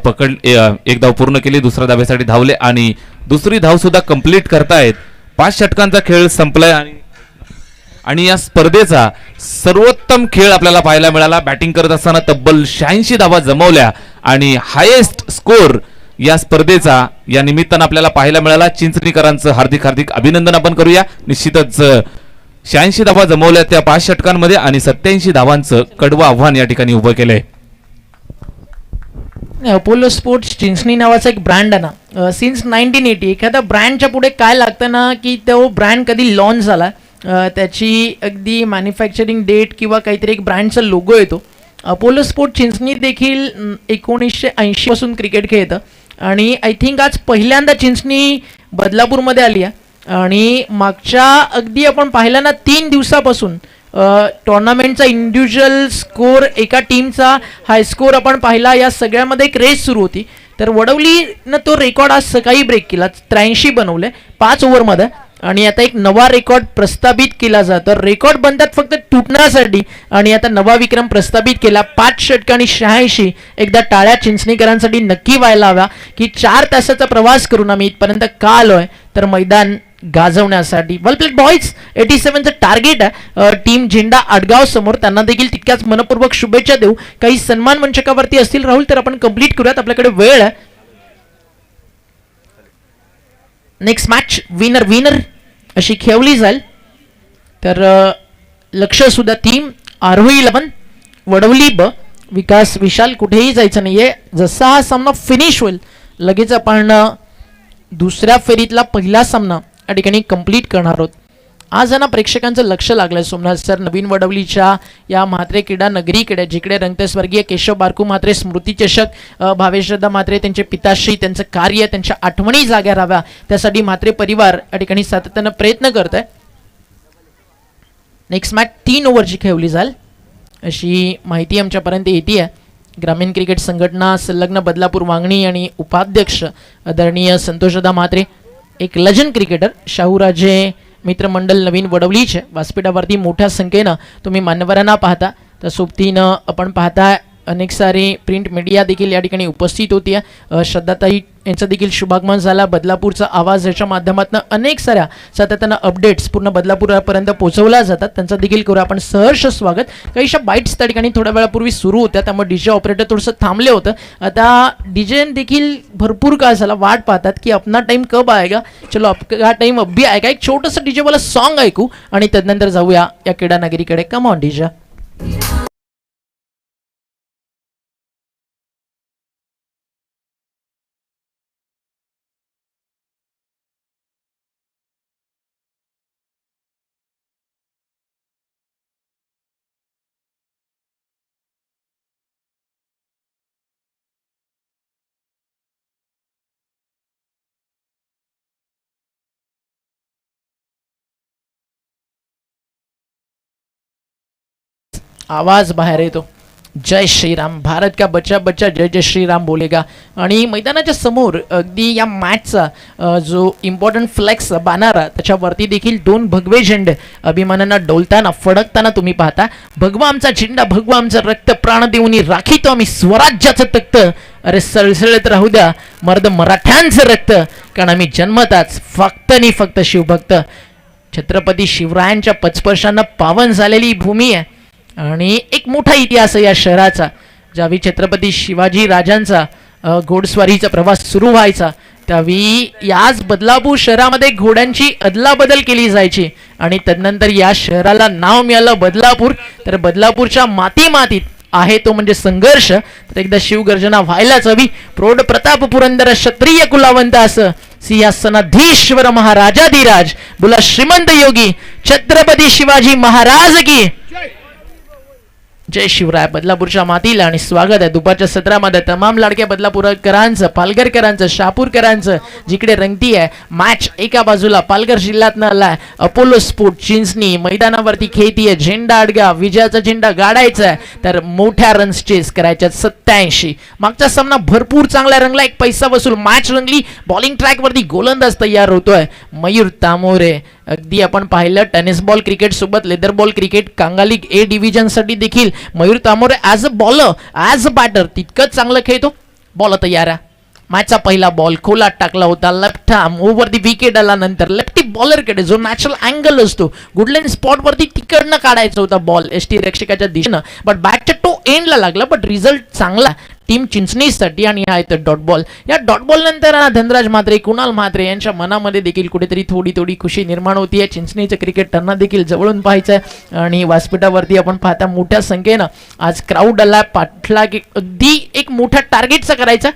पूर्ण केली. दुसऱ्या धावेसाठी धावले आणि दुसरी धाव सुद्धा कंप्लीट करतायत. 5 षटकांचा खेळ संपलाय आणि या स्पर्धेचा सर्वोत्तम खेळ आपल्याला पाहायला मिळाला. बॅटिंग करत असताना तब्बल 86 धावा जमवल्या आणि हायेस्ट स्कोर या स्पर्धेचा या निमित्तानं आपल्याला पाहायला मिळाला. चिंचणीकरांचं हार्दिक हार्दिक अभिनंदन आपण करूया. निश्चितच 86 धावा जमवल्या त्या 5 षटकांमध्ये आणि 87 धावांचं कडवं आव्हान या ठिकाणी उभं केलंय. अपोलो स्पोर्ट्स चिंचणी नावाचा एक ब्रँड आहे ना, सिन्स 1980. एखाद्या ब्रँडच्या पुढे काय लागतं ना, की तो ब्रँड कधी लॉन्च झाला, त्याची अगदी मॅन्युफॅक्चरिंग डेट किंवा काहीतरी एक ब्रँडचा लोगो येतो. अपोलो स्पोर्ट चिंचणी देखील 1980 पासून क्रिकेट खेळतं आणि आय थिंक आज पहिल्यांदा चिंचणी बदलापूरमध्ये आली आहे आणि मागच्या अगदी आपण पाहिलं ना 3 दिवसापासून टुर्नामेंटचा इंडिव्हिज्युअल स्कोर, एका टीमचा हाय स्कोर आपण पाहिला. या सगळ्यामध्ये एक रेस सुरू होती. तर वडवलीनं तो रेकॉर्ड आज सकाळी ब्रेक केला. 83 बनवले 5 ओव्हरमध्ये आणि आता एक नवा रेकॉर्ड प्रस्थापित केला जातो. रेकॉर्ड बनतात फक्त तुटण्यासाठी आणि आता नवा विक्रम प्रस्थापित केला. 5 षटकांनी 86. एकदा टाळ्या चिंचणीकरांसाठी नक्की व्हायला हव्या की 4 तासाचा प्रवास करून आम्ही इथपर्यंत का आलोय, तर मैदान गाजवण्यासाठी. वेल प्लेड बॉयज. 87चं टार्गेट आहे टीम झेंडा आडगाव समोर. त्यांना देखील तितक्याच मनपूर्वक शुभेच्छा देऊ. काही सन्मान मंचकावरती असतील राहुल तर आपण कंप्लीट करूयात, आपल्याकडे वेळ आहे. नेक्स्ट मॅच विनर अशी खेळली जाईल. तर लक्ष सुद्धा टीम आरोही 11 वडवली ब. विकास विशाल कुठेही जायचं नाहीये. जसा हा सामना फिनिश होईल लगेच आपण दुसऱ्या फेरीतला पहिला सामना या ठिकाणी कंप्लीट करणार आहोत. आज ना प्रेक्षकांचं लक्ष लागलंय सोमनाथ सर नवीन वडवलीच्या या म्हात्रे क्रीडा नगरीकडे, जिकडे रंगते स्वर्गीय केशव बारकू म्हात्रे स्मृती चषक, भावेशदा म्हात्रे त्यांचे पिताश्री, त्यांचं कार्य, त्यांच्या आठवणी जाग्या राहाव्या त्यासाठी म्हात्रे परिवार या ठिकाणी सातत्यानं प्रयत्न करत आहे. नेक्स्ट मॅच 3 ओव्हरची खेळली जाईल अशी माहिती आमच्यापर्यंत येते आहे. ग्रामीण क्रिकेट संघटना संलग्न बदलापूर वांगणी आणि उपाध्यक्ष आदरणीय संतोषदा म्हात्रे, एक लेजंड क्रिकेटर, शाहूराजे मित्रमंडळ नवीन वडवलीचे व्यासपीठावरती मोठ्या संख्येनं तुम्ही मान्यवरांना पाहता. त्या सोबतीनं आपण पाहता अनेक सारे प्रिंट मीडिया देखील या ठिकाणी उपस्थित होती. श्रद्धाताई यांचं देखील शुभागमन झाला. बदलापूरचा आवाज याच्या माध्यमातून अनेक साऱ्या सातत्यानं अपडेट्स पूर्ण बदलापूरपर्यंत पोहोचवल्या जातात. त्यांचं देखील करू आपण सहर्ष स्वागत. काहीशा बाईट्स त्या ठिकाणी थोड्या वेळापूर्वी सुरू होत्या, त्यामुळे डीजे ऑपरेटर थोडंसं थांबले होतं. आता डीजे देखील भरपूर काळ झाला वाट पाहतात की अपना टाइम कब आएगा. चलो आपका टाइम अभी आएगा. एक छोटंसं डीजे वाला सॉन्ग ऐकू आणि त्यानंतर जाऊया या क्रीडा नगरीकडे. Come on DJ. आवाज बाहेर येतो, जय श्रीराम, भारत का बच्चा बच्चा जय जय श्रीराम बोलेगा. आणि मैदानाच्या समोर अगदी या मॅचचा जो इम्पॉर्टंट फ्लेक्स बाणारा त्याच्यावरती देखील 2 भगवे झेंडे अभिमानानं डोलताना फडकताना तुम्ही पाहता. भगवा आमचा झेंडा, भगवा आमचं रक्त, प्राण देऊनी राखीतो आम्ही स्वराज्याचं तख्त. अरे सळसळत राहू द्या मर्द मराठ्यांचं रक्त, कारण आम्ही जन्मताच फक्त आणि फक्त शिवभक्त. छत्रपती शिवरायांच्या पचपर्शांना पावन झालेली भूमी आहे आणि एक मोठा इतिहास आहे या शहराचा. ज्यावेळी छत्रपती शिवाजी राजांचा घोडस्वारीचा प्रवास सुरू व्हायचा त्यावेळी याच बदलापूर शहरामध्ये घोड्यांची अदलाबदल केली जायची आणि तदनंतर या शहराला नाव मिळालं बदलापूर. तर बदलापूरच्या मातीत आहे तो म्हणजे संघर्ष. तर एकदा शिवगर्जना व्हायलाच हवी. प्रौढ प्रताप पुरंदर क्षत्रिय कुलावंत असं सिंहासनाधीश्वर महाराजाधिराज बोला श्रीमंत योगी छत्रपती शिवाजी महाराज की जय शिवराय. बदलापूरच्या मातीला आणि स्वागत आहे दुपारच्या सत्रामध्ये तमाम लाडक्या बदलापूरकरांचं, पालघरकरांचं, शहापूरकरांचं. जिकडे रंगती आहे मॅच, एका बाजूला पालघर जिल्ह्यातनं आलाय अपोलो स्पोर्ट चिंचणी, मैदानावरती खेळतीये झेंडा अडगा, विजयाचा झेंडा गाडायचा आहे. तर मोठ्या रन्स चेस करायच्या 87. मागचा सामना भरपूर चांगला रंगला, एक पैसा वसूल मॅच रंगली. बॉलिंग ट्रॅकवरती गोलंदाज तयार होतोय मयूर तामोरे. अगदी आपण पाहिलं टेनिस बॉल क्रिकेट सोबत leather ball cricket Kangali A division साठी देखील Mayur Tamore as a bowler as a batter तितकंच चांगलं खेळतो. बॉल तयार आहे. मॅचचा पहिला बॉल खोलात टाकला होता, लेफ्ट आर्म ओव्हर दी विकेट आल्यानंतर लेफ्टी बॉलरकडे जो नॅचरल अँगल असतो गुडलँड स्पॉटवरती तिकडनं काढायचा होता बॉल एसटी रक्षकाच्या दिशेनं, बट बॅटच्या टो एंडला लागला. बट रिझल्ट चांगला टीम चिंचणीसाठी. आणि हा येतो डॉट बॉल. या डॉट बॉल नंतर धनराज म्हात्रे, कुणाल म्हात्रे यांच्या मनामध्ये देखील कुठेतरी थोडी खुशी निर्माण होती. चिंचणीचं क्रिकेट त्यांना देखील जवळून पाहायचं आहे. आणि व्यासपीठावरती आपण पाहता मोठ्या संख्येनं आज क्राऊड आला. पाठला की अगदी एक मोठ्या टार्गेटचा करायचा.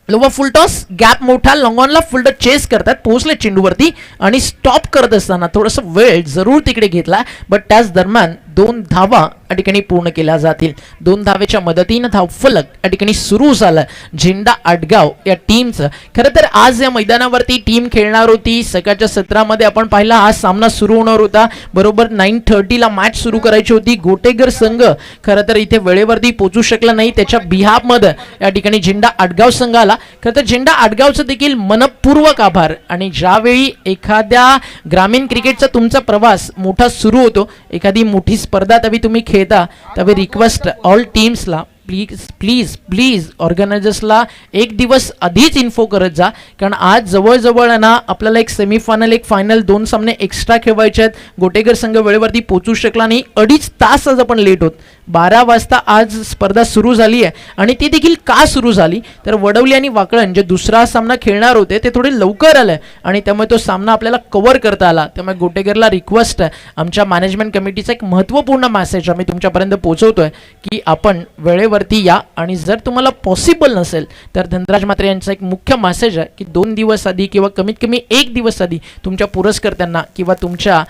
लोवा फुल टॉस, गॅप मोठा, लॉंगॉनला फुल टॉस चेस करतात, पोहोचले चेंडूवरती आणि स्टॉप करत असताना थोडंसं वेळ जरूर तिकडे घेतला. बट त्याच दरम्यान 2 धावा या ठिकाणी पूर्ण केल्या जातील. 2 धावेच्या मदतीनं धावफलक या ठिकाणी सुरू झालं झेंडा आडगाव या टीमचं. खरं तर आज या मैदानावरती टीम खेळणार होती. सकाळच्या सत्रामध्ये आपण पाहिला हा सामना सुरू होणार होता. बरोबर 9:30 मॅच सुरू करायची होती. गोटेगर संघ खरं तर इथे वेळेवरती पोहोचू शकला नाही. त्याच्या बिहाफमध्ये या ठिकाणी झेंडा आडगाव संघ आला. खरं तर झेंडा आडगावचं देखील मनपूर्वक आभार. आणि ज्यावेळी एखाद्या ग्रामीण क्रिकेटचा तुमचा प्रवास मोठा सुरू होतो, एखादी मोठी स्पर्धा तवी तुम्ही खेळता, त्यावेळी रिक्वेस्ट ऑल टीम्सला प्लीज प्लीज प्लीज ऑर्गनायझर्सला एक दिवस आधीच इन्फो करत जा. कारण आज जवळजवळ ना आपल्याला एक सेमीफायनल एक फायनल 2 सामने एक्स्ट्रा खेळवायचे आहेत. गोटेगर संघ वेळेवरती पोहोचू शकला नाही. 2.5 तास आज आपण लेट होत. 12 वाजता आज स्पर्धा सुरू झाली आहे. आणि ती देखील का सुरू झाली तर वडवली आणि वाकळण जे दुसरा सामना खेळणार होते ते थोडे लवकर आले आणि त्यामुळे तो सामना आपल्याला कव्हर करता आला. त्यामुळे गोटेगरला रिक्वेस्ट आहे, आमच्या मॅनेजमेंट कमिटीचा एक महत्त्वपूर्ण मेसेज आम्ही तुमच्यापर्यंत पोहोचवतोय की आपण वेळेवरती या. आणि जर तुम्हाला पॉसिबल नसेल तर धनराज म्हात्रे यांचा एक मुख्य मेसेज आहे की 2 दिवस आधी किंवा कमीत कमी 1 दिवस आधी तुमच्या पुरस्कर्त्यांना किंवा तुमच्या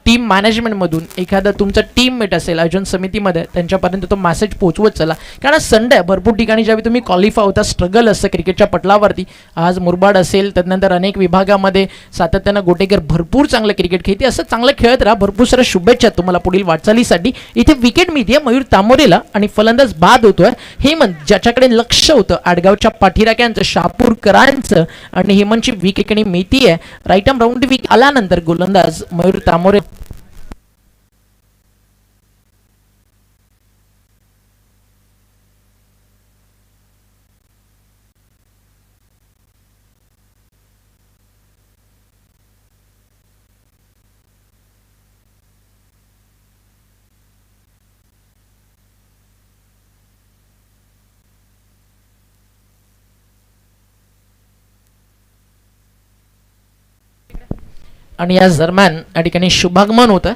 टीम मॅनेजमेंटमधून एखादा तुमचा टीममेट असेल आयोजन समितीमध्ये त्यांच्यापर्यंत तो मेसेज पोहोचवत चला. कारण संडे भरपूर ठिकाणी ज्यावेळी तुम्ही क्वालिफाय होता स्ट्रगल असतं क्रिकेटच्या पटलावरती. आज मुरबाड असेल, त्यानंतर अनेक विभागामध्ये सातत्यानं गोटेकर भरपूर चांगलं क्रिकेट खेळते. असं चांगलं खेळत राहा. भरपूर साऱ्या शुभेच्छा तुम्हाला पुढील वाटचालीसाठी. इथे विकेट मिळते मयूर तामोरेला आणि फलंदाज बाद होतोय हेमंत, ज्याच्याकडे लक्ष होतं आडगावच्या पाठीराख्यांचं, शहापूरकरांचं. आणि हेमंतची विकेट मिळतीये. राईट आर्म राऊंड विकेट आल्यानंतर गोलंदाज मयूर तामोरे. आणि या दरम्यान या ठिकाणी शुभागमन होतं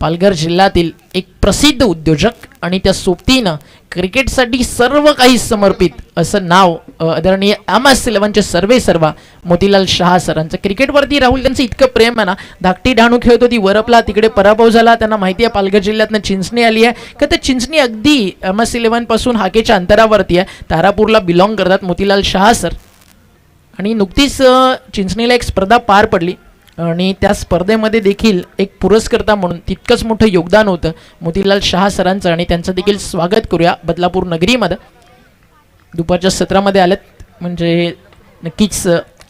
पालघर जिल्ह्यातील एक प्रसिद्ध उद्योजक आणि त्या सोबतीनं क्रिकेटसाठी सर्व काही समर्पित असं नाव आदरणीय MS11चे सर्वेसर्वा मोतीलाल शहा सरांचं. क्रिकेटवरती राहुल त्यांचं इतकं प्रेम आहे ना. धाकटी डहाणू खेळत होती, वरपला, तिकडे पराभव झाला. त्यांना माहिती आहे पालघर जिल्ह्यातनं चिंचणी आली आहे का. ते चिंचणी अगदी MS11 पासून हाकेच्या अंतरावरती आहे. तारापूरला बिलॉंग करतात मोतीलाल शहा सर. आणि नुकतीच चिंचणीला एक स्पर्धा पार पडली आणि त्या स्पर्धेमध्ये देखील एक पुरस्कर्ता म्हणून तितकंच मोठं योगदान होतं मोतीलाल शाह सरांचं आणि त्यांचं देखील स्वागत करूया बदलापूर नगरीमध्ये. दुपारच्या सत्रामध्ये आलेत म्हणजे नक्कीच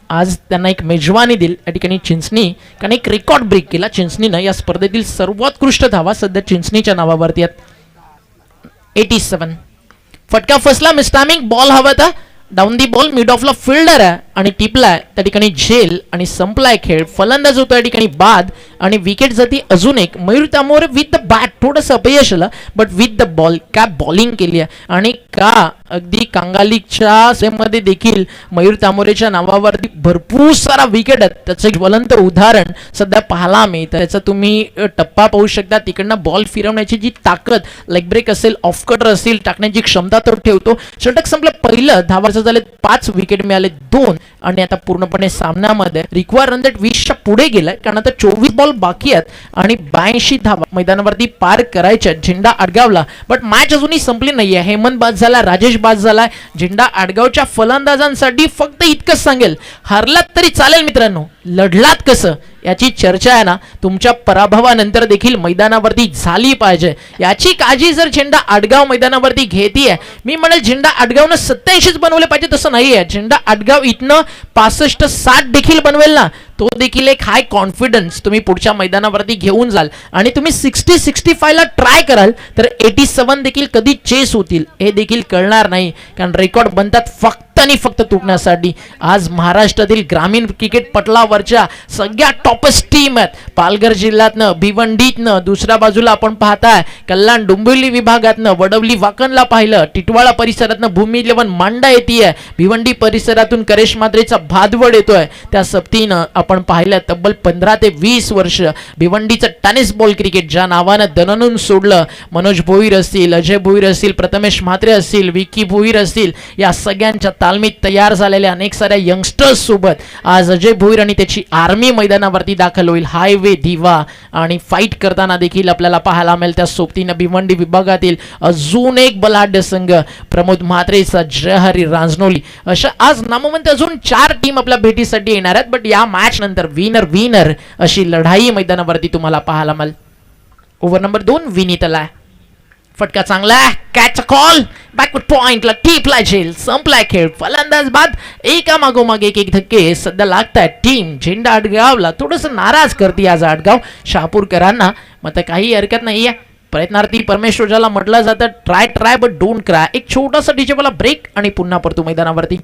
आज त्यांना एक मेजवानी दिली. या ठिकाणी चिंचणी कारण एक रेकॉर्ड ब्रेक केला चिंचणीनं. या स्पर्धेतील सर्वोत्कृष्ट धावा सध्या चिंचणीच्या नावावरती आहेत 87. फटका फसला मिस्टामिंग बॉल हवा था डाऊन दी बॉल मिड ऑफला फिल्डर आहे आणि टिपलाय त्या ठिकाणी झेल आणि संपलाय खेळ. फलंदाज होतो या ठिकाणी बाद आणि विकेट जाती अजून एक. मयूर तामोरे विथ द बॅट थोडंसं अपयश आलं बट विथ द बॉल काय बॉलिंग केली आहे आणि का अगदी कांगालीच्या सेममध्ये देखील मयूर तामोरेच्या नावावरती भरपूर सारा विकेट आहेत. त्याचं एक ज्वलंत उदाहरण सध्या पाहायला मिळतं. त्याचा तुम्ही टप्पा पाहू शकता. तिकडनं बॉल फिरवण्याची जी ताकद लेग ब्रेक असेल ऑफ कटर असेल टाकण्याची क्षमता तो ठेवतो. षटक संपलं पहिलं. धावाचं झाले 5 विकेट मिळाले 2 आणि आता पूर्णपणे सामन्यामध्ये रिक्वायर रन रेट 20च्या पुढे गेलाय कारण आता 24 बॉल बाकी आहेत आणि 82 धावा मैदानावरती पार करायच्या. झेंडा अडगावला बट मॅच अजूनही संपली नाहीये. हेमंत बाद झाला राजेश बाद झालाय. झेंडा अडगावच्या फलंदाजांसाठी फक्त इतकंच सांगेल हरलात तरी चालेल मित्रांनो लढलात कसं याची चर्चा आहे ना तुमच्या पराभवानंतर देखील मैदानावरती झाली पाहिजे. याची काळजी जर झेंडा आडगाव मैदानावरती घेतीये मी म्हणेल झेंडा आडगावनं 87 बनवले पाहिजे तसं नाहीये. झेंडा आडगाव इथनं 65-60 देखील बनवेल ना तो देखील एक हाय कॉन्फिडन्स तुम्ही पुढच्या मैदानावरती घेऊन जाल आणि तुम्ही 60-65 ला ट्राय कराल तर 87 देखील कधी चेस होतील हे देखील कळणार नाही कारण रेकॉर्ड बनतात फक्त आणि फक्त तुटण्यासाठी. आज महाराष्ट्रातील ग्रामीण क्रिकेट पटलावरच्या सगळ्या टॉपस्ट टीम आहेत. पालघर जिल्ह्यातनं भिवंडीतनं दुसऱ्या बाजूला आपण पाहताय कल्याण डोंबिवली विभागातनं वडवली वाकणला पाहिलं. टिटवाळा परिसरातनं भूमी 11 मांडा येते. भिवंडी परिसरातून करेश मात्रेचा भादवड येतोय. त्या सप्तीनं आपण पाहिलं तब्बल 15 ते 20 वर्ष भिवंडीचं टेनिस बॉल क्रिकेट ज्या नावानं दणनून सोडलं. मनोज भोईर असतील अजय भोईर असतील प्रथमेश म्हात्रे असतील विकी भोईर असतील या सगळ्यांच्या तालमीत तयार झालेल्या अनेक साऱ्या यंगस्टर्स सोबत आज अजय भोईर आणि त्याची आर्मी मैदानावरती दाखल होईल. हायवे दिवा आणि फाईट करताना देखील आपल्याला पाहायला मिळेल. त्या सोबतीनं भिवंडी विभागातील अजून एक बलाढ्य संघ प्रमोद म्हात्रेचा जयहरी रांजनोली अशा आज नामवंत अजून 4 टीम आपल्या भेटीसाठी येणार आहेत. बट या मॅच नंतर विनर अशी लढाई मैदानावरती तुम्हाला पाहायला मिळेल. ओव्हर नंबर 2 विनीतला फटका चांगला कॅच कॉल बॅकवर्ड पॉइंटला टिपला झेल संपलाय खेळ. फलंदाज बाद एका मागोमाग एक धक्के सध्या लागतायत. टीम झेंडा आडगावला थोडस नाराज करते आज आडगाव शहापूरकरांना. मग काही हरकत नाहीये. प्रयत्नार्थी परमेश्वर ज्याला म्हटलं जातं ट्राय बट डोंट क्राय. एक छोटासा डीजे वाला ब्रेक आणि पुन्हा परतू मैदानावरती.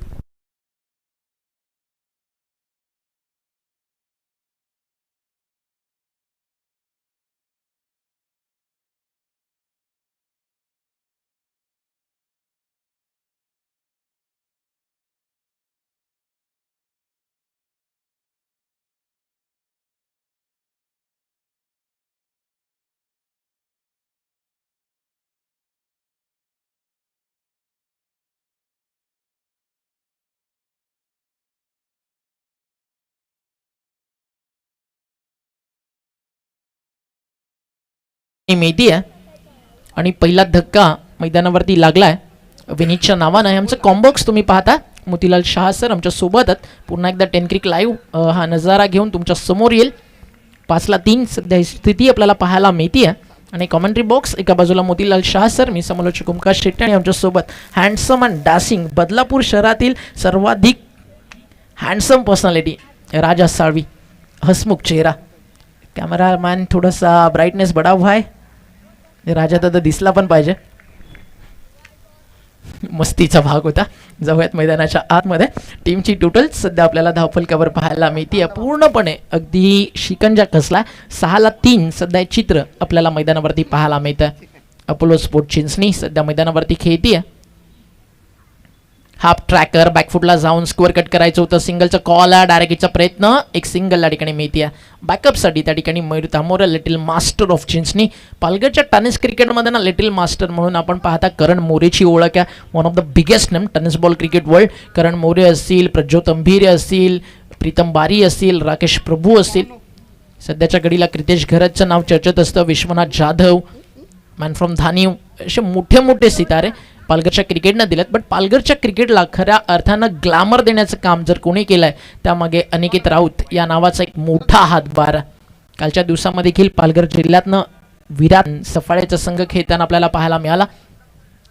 माहिती आहे आणि पहिला धक्का मैदानावरती लागलाय विनीतच्या नावानं. आमचं कॉम्बॉक्स तुम्ही पाहता मोतीलाल शाह सर आमच्या सोबत आहेत. पुन्हा एकदा 10 क्रिक लाईव्ह हा नजारा घेऊन तुमच्या समोर येईल. 5-3 सध्या स्थिती आपल्याला पाहायला मिळते आहे आणि कॉमेंट्री बॉक्स एका बाजूला मोतीलाल शाह सर मी समालोचक ओमकार शेट्टी आणि आमच्या सोबत हँडसम अँड डॅसिंग बदलापूर शहरातील सर्वाधिक हँडसम पर्सनॅलिटी राजा साळवी हसमुख चेहरा. कॅमेरामॅन थोडासा ब्राईटनेस बडा हुआ है. राजा दादा दिसला पण पाहिजे. मस्तीचा भाग होता. जाऊयात मैदानाच्या आतमध्ये. टीमची टोटल सध्या आपल्याला धावफलकावर पाहायला मिळते पूर्णपणे अगदी शिकंजा कसला 6-3 सध्या चित्र आपल्याला मैदानावरती पाहायला मिळतं. अपोलो स्पोर्ट चिंचणी सध्या मैदानावरती खेळतीये. हाफ ट्रॅकर बॅकफुटला जाऊन स्कोअर कट करायचं होतं. सिंगलचा कॉल आहे डायरेक्टचा प्रयत्न एक सिंगल या ठिकाणी मिळते. बॅकअपसाठी त्या ठिकाणी Mayur Tamore little master of Chinchani. पालघरच्या टेनिस क्रिकेटमध्ये ना लिटिल मास्टर म्हणून आपण पाहता करण मोरेची ओळख आहे. One of the biggest name tennis ball cricket world. Karan More असतील प्रज्योत अंभिरे असतील प्रीतम बारी असतील राकेश प्रभू असतील. सध्याच्या घडीला क्रितेश घरतचं नाव चर्चेत असतं. विश्वनाथ जाधव मॅन फ्रॉम धानीव असे मोठे मोठे सितारे पालघरच्या क्रिकेटनं दिलेत. बट पालघरच्या क्रिकेटला खऱ्या अर्थानं ग्लॅमर देण्याचं काम जर कोणी केलं आहे त्यामागे अनिकेत राऊत या नावाचा एक मोठा हातभार. कालच्या दिवसामध्ये देखील पालघर जिल्ह्यातनं विराट सफाळ्याचा संघ खेळताना आपल्याला पाहायला मिळाला.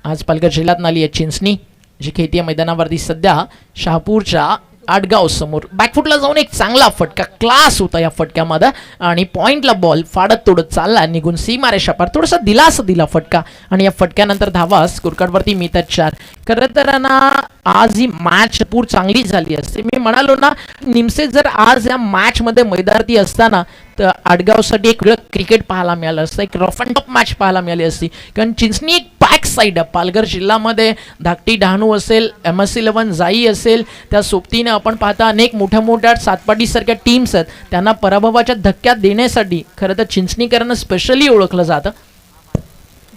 आज पालघर जिल्ह्यातून आली आहे चिंचणी जी खेळती मैदानावरती सध्या शहापूरच्या आडगाव समोर. बॅकफुटला जाऊन एक चांगला फटका क्लास होता या फटक्यामध्ये आणि पॉइंटला बॉल फाडत तोडत चालला निघून सीमारेषा पार थोडासा दिलासा दिला फटका आणि या फटक्यानंतर धावा स्कोरकार्डवरती मिळतात 4. खरं तर ना आज ही मॅच पूर चांगली झाली असते. मी म्हणालो ना निमसे जर आज या मॅच मध्ये मैदानावरती असताना तर आडगावसाठी एक वेगळं क्रिकेट पाहायला मिळालं असतं, एक रफ अँड टफ मॅच पाहायला मिळाली असती. कारण चिंचणी एक पॅक साईड आहे पालघर जिल्ह्यामध्ये. धाकटी डहाणू असेल, MS11 जाई असेल, त्या सोबतीने आपण पाहता अनेक मोठ्या मोठ्या सातपाटीसारख्या टीम्स आहेत. त्यांना पराभवाच्या धक्क्यात देण्यासाठी खरं तर चिंचणीकरांना स्पेशली ओळखलं जातं.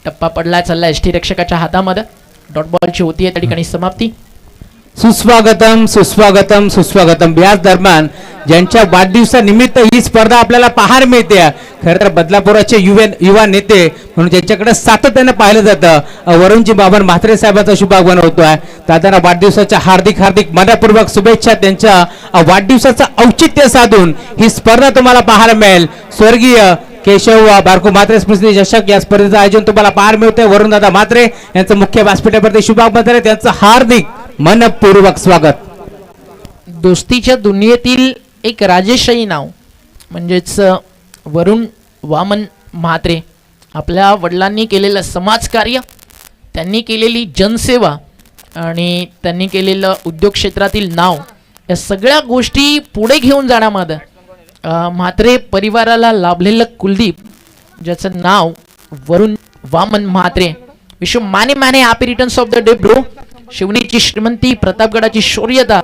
टप्पा पडलाय चाललाय एसटी रक्षकाच्या हातामध्ये. डॉट बॉलची होती त्या ठिकाणी समाप्ती. सुस्वागतम सुस्वागतम सुस्वागतम. याच दरम्यान ज्यांच्या वाढदिवसानिमित्त ही स्पर्धा आपल्याला पाहायला मिळते खरं तर बदलापुराचे युवा नेते म्हणून ज्यांच्याकडे सातत्यानं पाहिलं जातं वरुणजी बाबन म्हात्रे साहेबांचा शुभ आगमन होतोय. दादांना वाढदिवसाच्या हार्दिक हार्दिक मनपूर्वक शुभेच्छा. त्यांच्या वाढदिवसाचं औचित्य साधून ही स्पर्धा तुम्हाला पाहायला मिळेल. स्वर्गीय केशव बारको म्हात्रे स्मृती चषक या स्पर्धेचं आयोजन तुम्हाला पाहायला मिळतंय. वरुणदादा म्हात्रे यांचं मुख्य व्यासपीठावरती शुभ आगमन झालं. त्यांचं हार्दिक मनपूर्वक स्वागत. दोस्तीच्या दुनियेतील एक राजेशाही नाव म्हणजेच वरुण वामन म्हात्रे. आपल्या वडिलांनी केलेलं समाजकार्य, त्यांनी केलेली जनसेवा आणि त्यांनी केलेलं उद्योग क्षेत्रातील नाव या सगळ्या गोष्टी पुढे घेऊन जाण्यामध्ये म्हात्रे परिवाराला लाभलेलं कुलदीप ज्याचं नाव Varun Vaman Mhatre. Wish you many many happy returns of the day bro. शिवनेची श्रीमंती, प्रतापगडाची शौर्यता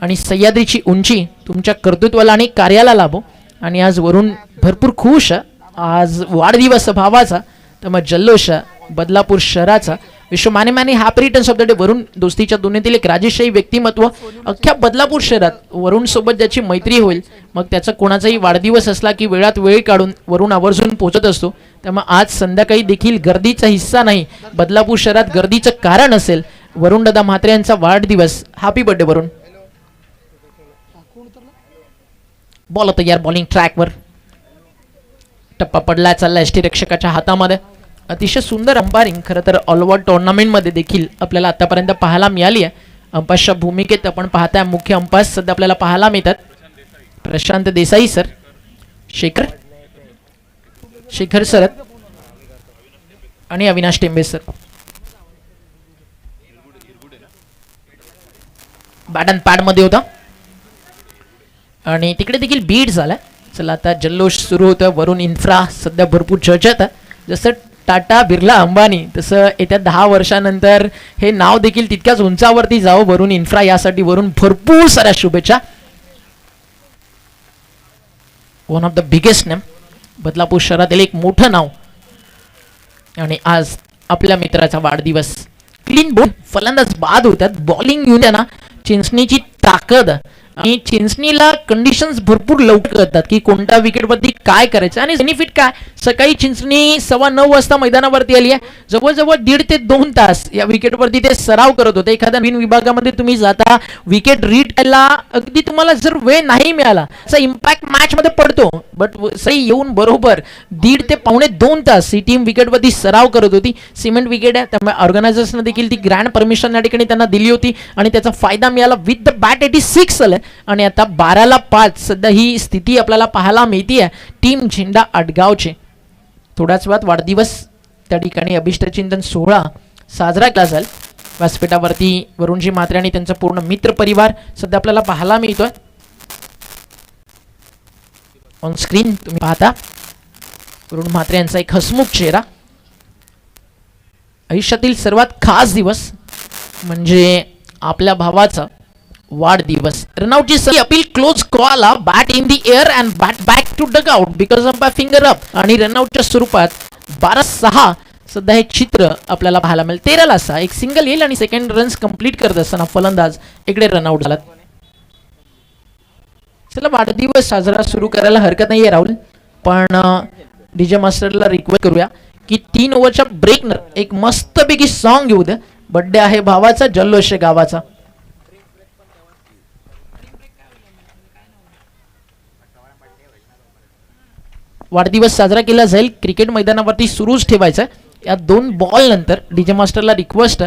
आणि सह्याद्रीची उंची तुमच्या कर्तृत्वाला आणि कार्याला लाभो. आणि आज वरुण भरपूर खुश आहे. आज वाढदिवस भावाचा तर मग जल्लोष बदलापूर शहराचा. Wish many many happy returns of the day Varun. दोस्तीच्या दुनियेतील एक राजेशाही व्यक्तिमत्व. अख्ख्या बदलापूर शहरात वरुण सोबत ज्याची मैत्री होईल मग त्याचा कोणाचाही वाढदिवस असला की वेळात वेळ काढून वरुण आवर्जून पोहोचत असतो. त्यामुळे आज संध्याकाळी देखील गर्दीचा हिस्सा नाही, बदलापूर शहरात गर्दीचं कारण असेल. वरुण दादा म्हात्रे यांचा वाढदिवस. हॅपी बर्थडे वरुण. बॉल तयार बॉलिंग ट्रॅकवर. टप्पा पडला चालला एसटी रक्षकाच्या हातामध्ये. अतिशय सुंदर अंपायरिंग खरं तर ऑल ओव्हर टुर्नामेंटमध्ये देखील आपल्याला आतापर्यंत पाहायला मिळाली आहे. अंपायरच्या भूमिकेत आपण पाहताय मुख्य अंपायर सध्या आपल्याला पाहायला मिळतात प्रशांत देसाई सर, शेखर सर आणि Avinash Tembe sir. Bat and pad मध्ये होता आणि तिकडे देखील बीट झाला. चला आता जल्लोष सुरू होतं. वरुण इन्फ्रा सध्या भरपूर चर्चेत आहे. जसं टाटा, बिर्ला, अंबानी तसं येत्या 10 वर्षानंतर हे नाव देखील तितक्याच उंचावरती जावं वरुण इन्फ्रा. यासाठी वरुण भरपूर साऱ्या शुभेच्छा. One of the biggest name, Badlapur शहरातील एक मोठं नाव आणि आज आपल्या मित्राचा वाढदिवस. क्लीन बॉल, फलंदाज बाद होतात, बॉलिंग येऊन त्यांना चिंचणीची ताकद आणि चिंचणीला कंडिशन्स भरपूर लवकर करतात की कोणत्या विकेटवरती काय करायचं. आणि बेनिफिट काय, सकाळी चिंचणी 9:15 वाजता मैदानावरती आली आहे. जवळजवळ 1.5 ते 2 तास या विकेटवरती ते सराव करत होते. एखाद्या नवीन विभागामध्ये तुम्ही जाता विकेट रीड करायला अगदी तुम्हाला जर वेळ नाही मिळाला त्याचा इम्पॅक्ट मॅच मध्ये पडतो. बट सही येऊन बरोबर 1.5 ते पावणे 2 तास ही टीम विकेटवरती सराव करत होती. सिमेंट विकेट आहे त्यामुळे ऑर्गनायझर्सने देखील ती ग्रँड परमिशन या ठिकाणी त्यांना दिली होती आणि त्याचा फायदा मिळाला. विथ द बॅट 86 आलं आणि आता 12-5 सध्या ही स्थिती आपल्याला पाहायला मिळते. टीम झेंडा आडगावचे. थोड्याच वेळात वाढदिवस त्या ठिकाणी अभिष्टचिंतन सोहळा साजरा केला जाईल. व्यासपीठावरती वरुणजी म्हात्रे आणि त्यांचा पूर्ण मित्र परिवार सध्या आपल्याला पाहायला मिळतोय. ऑन स्क्रीन तुम्ही पाहता वरुण म्हात्रे यांचा एक हसमुख चेहरा. आयुष्यातील सर्वात खास दिवस म्हणजे आपल्या भावाचा वाढदिवस. रनआउटची सही appeal close call, bat in the air and bat back to dugout because of by finger up. आणि रनआउटच्या स्वरूपात 12-6 सध्या हे चित्र आपल्याला पाहायला मिळेल. 13-6 एक सिंगल येईल आणि सेकंड रन्स कंप्लीट करत असताना फलंदाज इकडे रनआउट झाला. चला वाढदिवस साजरा सुरू करायला हरकत नाहीये राहुल, पण डीजे मास्टरला रिक्वेस्ट करूया की 3 ओव्हरच्या ब्रेकनं एक मस्तपैकी सॉन्ग येऊ द्या. बर्थडे आहे भावाचा, जल्लोष आहे गावाचा. वाढदिवस साजरा केला जाईल, क्रिकेट मैदानावरती सुरूच ठेवायचा. या 2 बॉल नंतर डीजे मास्टरला रिक्वेस्ट,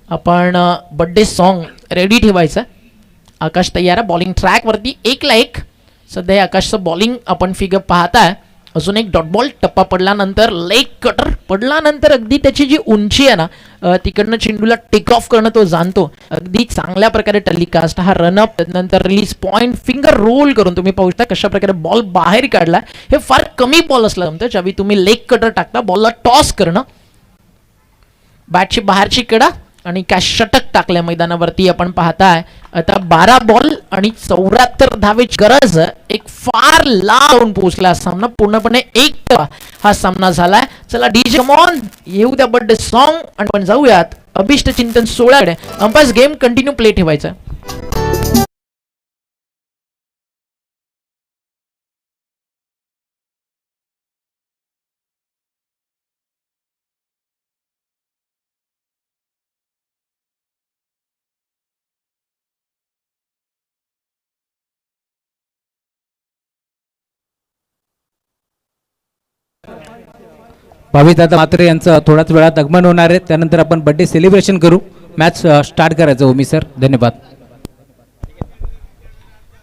आपण बर्थडे सॉन्ग रेडी ठेवायचा. आकाश तयार आहे बॉलिंग ट्रॅकवरती 1ला 1. सध्या आकाशचं बॉलिंग आपण फिगर पाहताय. अजून एक डॉट बॉल, टप्पा पडल्यानंतर लेग कटर पडल्यानंतर अगदी त्याची जी उंची आहे ना, तिकडनं चेंडूला टेक ऑफ करणं तो जाणतो. अगदी चांगल्या प्रकारे टेलिकास्ट. हा रनअप नंतर रिलीज पॉईंट फिंगर रोल करून तुम्ही पाहू शकता कशा प्रकारे बॉल बाहेर काढला. हे फार कमी बॉल असलं जमतं ज्यावेळी तुम्ही लेग कटर टाकता. बॉलला टॉस करणं, बॅटची बाहेरची कडा आणि काय षटक टाकल्या मैदानावरती आपण पाहताय. आता 12 बॉल आणि 74 धावेची गरज. एक फार लांब पोहोचला सामना, पूर्णपणे 1 हा सामना झालाय. चला डीजे कम ऑन, येऊ द्या बर्थडे सॉन्ग आणि आपण जाऊयात अभिष्ट चिंतन 16 कडे. अंपायर्स गेम कंटिन्यू प्ले ठेवायचा. भावित दादा मात्रे यांचं थोड्याच वेळात आगमन होणार आहे. त्यानंतर आपण बर्थडे सेलिब्रेशन करू. मॅच स्टार्ट करायचं उमी सर. धन्यवाद.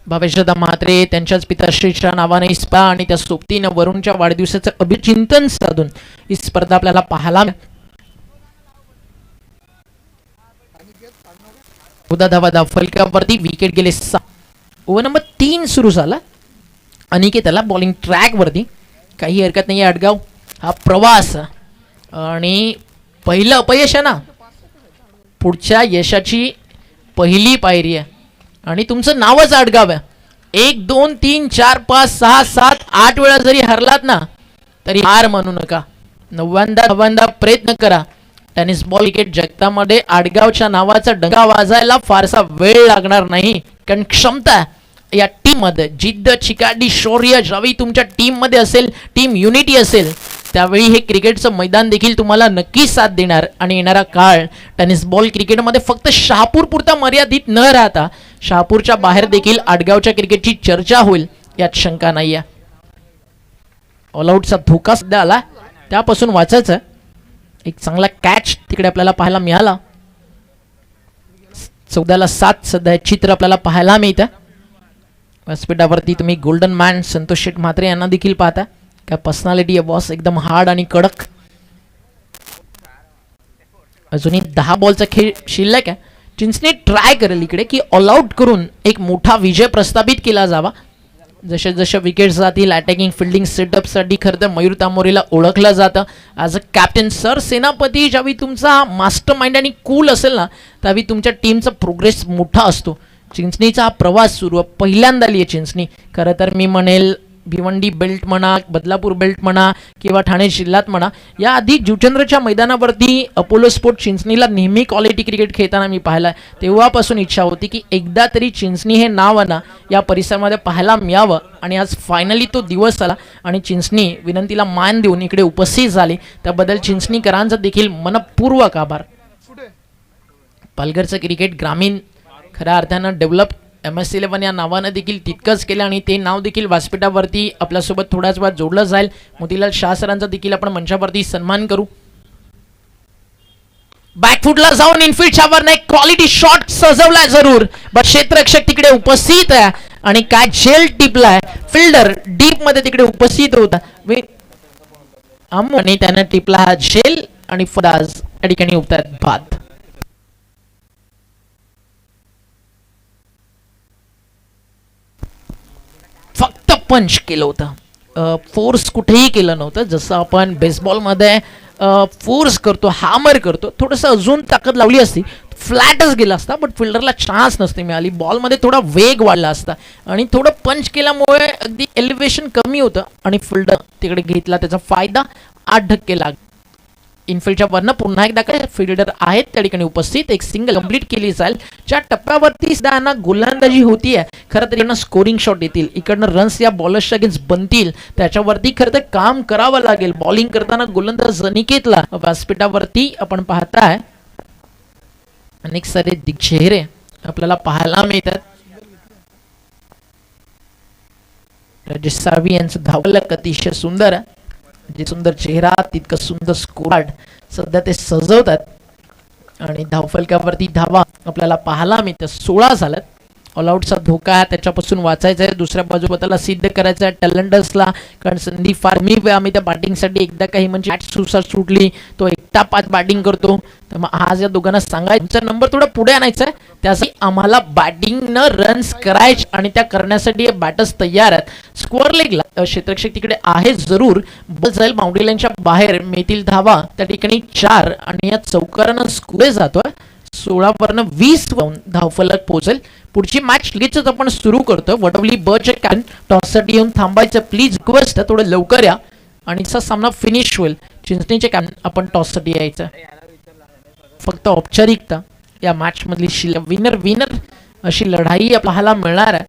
भावेशदा म्हात्रे त्यांच्याच पिताश्रीच्या नावाने स्पर्धा आणि त्या सोबतीनं वरुणच्या वाढदिवसाचं अभिचिंतन साधून ही स्पर्धा आपल्याला पाहायला. उदा धावा फलकावरती विकेट गेले 6. ओव्हर नंबर 3 सुरू झाला. अनिकेतला बॉलिंग ट्रॅक वरती. काही हरकत नाही. अडगाव हा प्रवास आणि पहिलं अपयश आहे ना, पुढच्या यशाची पहिली पायरी आहे आणि तुमचं नावच आडगाव आहे. 1 2 3 4 5 6 7 8 वेळा जरी हरलात ना तरी हार मानू नका. 9व्यांदा प्रयत्न करा. टेनिस बॉल क्रिकेट जगतामध्ये आडगावच्या नावाचा डंका वाजायला फारसा वेळ लागणार नाही, कारण क्षमता या टीम मध्ये, जिद्द चिकाटी शौर्य ज्यावेळी तुमच्या टीम मध्ये असेल, टीम युनिटी असेल, त्यावेळी हे क्रिकेटचं मैदान देखील तुम्हाला नक्की साथ देणार. आणि येणारा काळ टेनिस बॉल क्रिकेटमध्ये फक्त शहापूर पुरता मर्यादित न राहता शहापूरच्या बाहेर देखील आडगावच्या क्रिकेटची चर्चा होईल यात शंका नाही आहे. ऑलआउटचा धोका सध्या आला, त्यापासून वाचायचं. एक चांगला कॅच तिकडे आपल्याला पाहायला मिळाला. 14ला 7 सध्या चित्र आपल्याला पाहायला मिळतं. व्यासपीठावरती तुम्ही गोल्डन मॅन संतोष शेठ म्हात्रे यांना देखील पाहता. काय पर्सनॅलिटी आहे बॉस, एकदम हार्ड आणि कडक. अजूनही 10 बॉलचा खेळ शिल्लक आहे. चिंचणे ट्राय करेल इकडे की ऑल आउट करून एक मोठा विजय प्रस्थापित केला जावा. जसे जसे विकेट्स जातील अटॅकिंग फिल्डिंग सेटअपसाठी खरं तर मयूर तामोरेला ओळखलं जातं ॲज अ कॅप्टन. सर सेनापती ज्यावेळी तुमचा मास्टर माइंड आणि कूल असेल ना, त्यावेळी तुमच्या टीमचा प्रोग्रेस मोठा असतो. चिंचणीचा हा प्रवास सुरू आहे, पहिल्यांदा आली आहे चिंचणी. खरं तर मी म्हणेल भिवंडी बेल्ट म्हणा, बदलापूर बेल्ट म्हणा किंवा ठाणे जिल्ह्यात म्हणा, याआधी जुचंद्रच्या मैदानावरती अपोलो स्पोर्ट चिंचणीला नेहमी क्वालिटी क्रिकेट खेळताना मी पाहिला. तेव्हापासून इच्छा होती की एकदा तरी चिंचणी हे नाव आहे ना या परिसरामध्ये पाहायला मिळावं. आणि आज फायनली तो दिवस आला आणि चिंचणी विनंतीला मान देऊन इकडे उपस्थित झाली. त्याबद्दल चिंचणीकरांचा देखील मनपूर्वक आभार. पालघरचं क्रिकेट ग्रामीण खऱ्या अर्थानं डेव्हलप MS11 या नावानं देखील तितकंच केलं आणि ते नाव देखील व्यासपीठावरती आपल्यासोबत थोड्याच वेळात जोडलं जाईल. मोतीलाल शाह सरांचा देखील आपण मंचावरती सन्मान करू. बॅकफुटला जाऊन इनफिल्डच्या वरनं एक क्वालिटी शॉट सजवलाय जरूर, बट क्षेत्ररक्षक तिकडे उपस्थित आहे आणि काय झेल टिपलाय. फिल्डर डीप मध्ये तिकडे उपस्थित होता आणि त्यानं टिपला हा झेल आणि फराज या ठिकाणी उठतात बाद. फक्त पंच केलं होतं, फोर्स कुठेही केलं नव्हतं. जसं आपण बेसबॉलमध्ये फोर्स करतो, हॅमर करतो, थोडंसं अजून ताकद लावली असती फ्लॅटच गेला असता, बट फिल्डरला चान्स नसते मिळाली. बॉलमध्ये थोडा वेग वाढला असता आणि थोडं पंच केल्यामुळे अगदी एलिव्हेशन कमी होतं आणि फिल्डर तिकडे घेतला, त्याचा फायदा 8% लागला. इनफिल्डच्या वरनं पुन्हा एकदा काय फिल्डर आहेत त्या ठिकाणी उपस्थित. एक सिंगल कंप्लीट केली जाईल. ज्या टप्प्यावरती सुद्धा यांना गोलंदाजी होतीये, खरं तर यांना स्कोरिंग शॉट येतील, इकडनं रन्स या बॉलर्सच्या अगेन्स्ट बनतील, त्याच्यावरती खरं तर काम करावं लागेल. बॉलिंग करताना गोलंदाज अनिकेतला व्यासपीठावरती आपण पाहताय अनेक सारे चेहरे आपल्याला पाहायला मिळतात. राजेश साळवी यांचं धावलक अतिशय सुंदर आहे. जे सुंदर चेहरा तितकं सुंदर स्कोर सध्या ते सजवतात आणि धावफलकावरती धावा आपल्याला पाहायला मिळतात. 16 झाल्यात. ऑलआउटचा धोका आहे, त्याच्यापासून वाचायचं आहे. दुसऱ्या बाजूला सिद्ध करायचं आहे टॅलेंटर्सला, कारण संधी फार मी आम्ही त्या बॅटिंगसाठी एकदा काही म्हणजे सुसाट सुटली तो एकटा 5 बॅटिंग करतो. तर मग आज या दोघांना सांगायचं तुमचा नंबर थोडा पुढे आणायचा आहे, त्यासाठी आम्हाला बॅटिंगनं रन्स करायचे आणि त्या करण्यासाठी बॅटर्स तयार आहेत. स्कोअर लेगला क्षेत्ररक्षक तिकडे आहे जरूर, बल जाईल बाउंड्री लाईनच्या बाहेर मिळतील धावा त्या ठिकाणी 4 आणि या चौकारानं स्कोर जातोय. 16 वरनं 20 धावफलक पोहोचेल. पुढची मॅच लगेचच आपण सुरू करतो. वडवली बचे कॅन टॉससाठी येऊन थांबायचं प्लीज, रिक्वेस्ट थोडं लवकर या आणि सामना फिनिश होईल. चिंचणीचे कॅन आपण टॉससाठी यायचं. फक्त औपचारिकता या मॅच मधली विनर अशी लढाई पाहायला मिळणार आहे.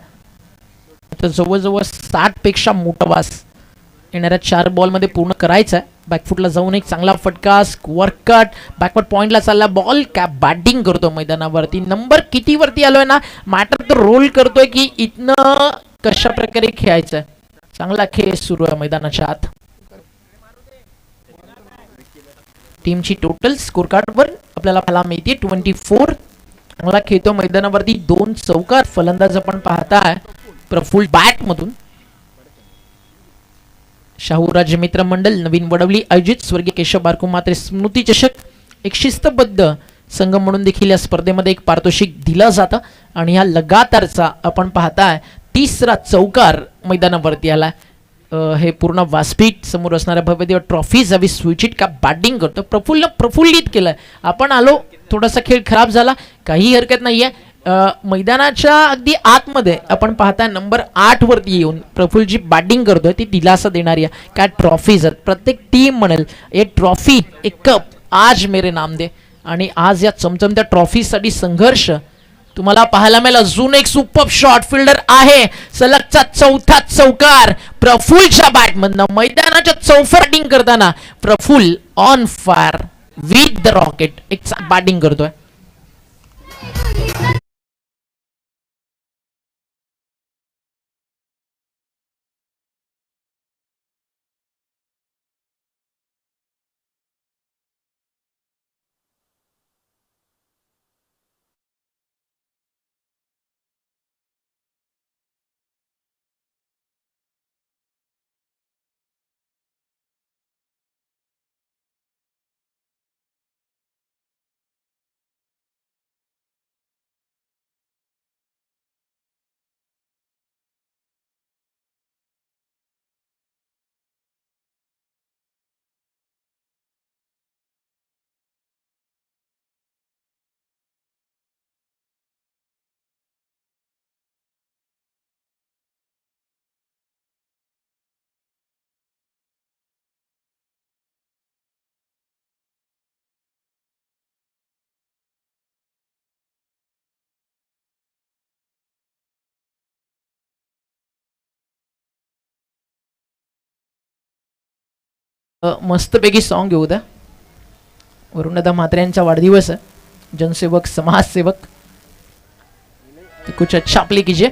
तर जवळजवळ 60 पेक्षा मोठा वास येणाऱ्या 4 बॉलमध्ये पूर्ण करायचा आहे. बॅकफुटला जाऊन एक चांगला फटका, स्क्वर कट, बॅकवर्ड पॉइंटला चालला बॉल, काय बॅटिंग करतो मैदानावरती. नंबर किती वरती आलोय ना मॅटर तर रोल करतोय की इथनं कशा प्रकारे खेळायचं. चांगला खेळ सुरू आहे मैदानाच्या आत. टीमची टोटल स्कोर कार्डवर आपल्याला पाहायला मिळते 24. चांगला खेळतो मैदानावरती, 2 चौकार. फलंदाज आपण पाहताय प्रफुल्ल बॅट मधून. शाहूराज मित्र मंडळ नवीन वडवली आयोजित स्वर्गीय केशव बारकू मात्रे स्मृती चषक एक शिस्तबद्ध संघ म्हणून देखील या स्पर्धेमध्ये एक पारितोषिक दिलं जातं आणि ह्या लगातारचा आपण पाहताय 3रा चौकार मैदानावरती आला. हे पूर्ण व्यासपीठ समोर असणाऱ्या भव्य ट्रॉफी जावी स्विचिट का बॅटिंग करतो. प्रफुल्लित केलंय. आपण आलो, थोडासा खेळ खराब झाला, काही हरकत नाहीये. मैदानाच्या अगदी आतमध्ये आपण पाहता नंबर 8 वरती येऊन प्रफुल्लजी बॅटिंग करतोय. ती दिलासा देणारी आहे. काय ट्रॉफीज आहेत, प्रत्येक टीम म्हणेल एक ट्रॉफी एक कप आज मेरे नाम दे. आणि आज या चमचमत्या ट्रॉफीसाठी संघर्ष तुम्हाला पाहायला मिळेल. अजून एक सुपर शॉट फिल्डर आहे, सलगचा 4था चौकार प्रफुल्लच्या बॅटमधनं. मैदानाच्या चौफर बॅटिंग करताना Prafull on fire with the rocket एक बॅटिंग करतोय. मस्तपैकी सॉन्ग घेऊ द्या. वरुणदादा म्हात्रे यांचा वाढदिवस आहे. जनसेवक समाजसेवक कुछ अच्छा प्ले कीजिए.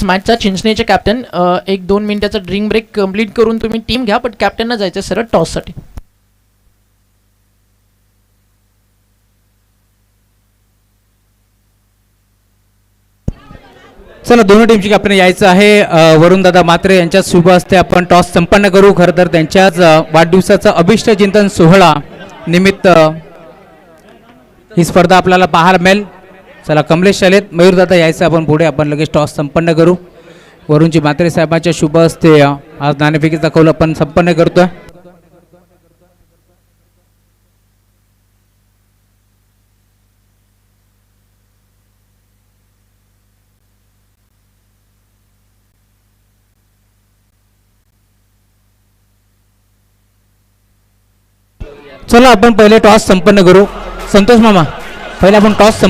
मॅचचा चिंचणीचे कॅप्टन 1-2 मिनिटाचा ड्रिंक ब्रेक कंप्लीट करून तुम्ही टीम घ्या, पण कॅप्टनना जायचं सरळ टॉससाठी. चला दोन्ही टीमची कॅप्टन यायचं आहे. वरुणदादा मात्रे यांच्या शुभ हस्ते आपण टॉस संपन्न करू. खरं तर त्यांच्याच वाढदिवसाचा अभिष्ट चिंतन सोहळा निमित्त ही स्पर्धा आपल्याला पाहायला मिळेल. चला कमलेश शालेत मयूरदादा यायचं आपण पुढे, आपण लगेच टॉस संपन्न करू. वरुणजी मात्रे साहेबांच्या शुभ हस्ते आज नाणेफेकीचा कौल आपण संपन्न करतोय. चला आपण पहिले टॉस संपन्न करू. संतोष मामा पहिले आपण टॉस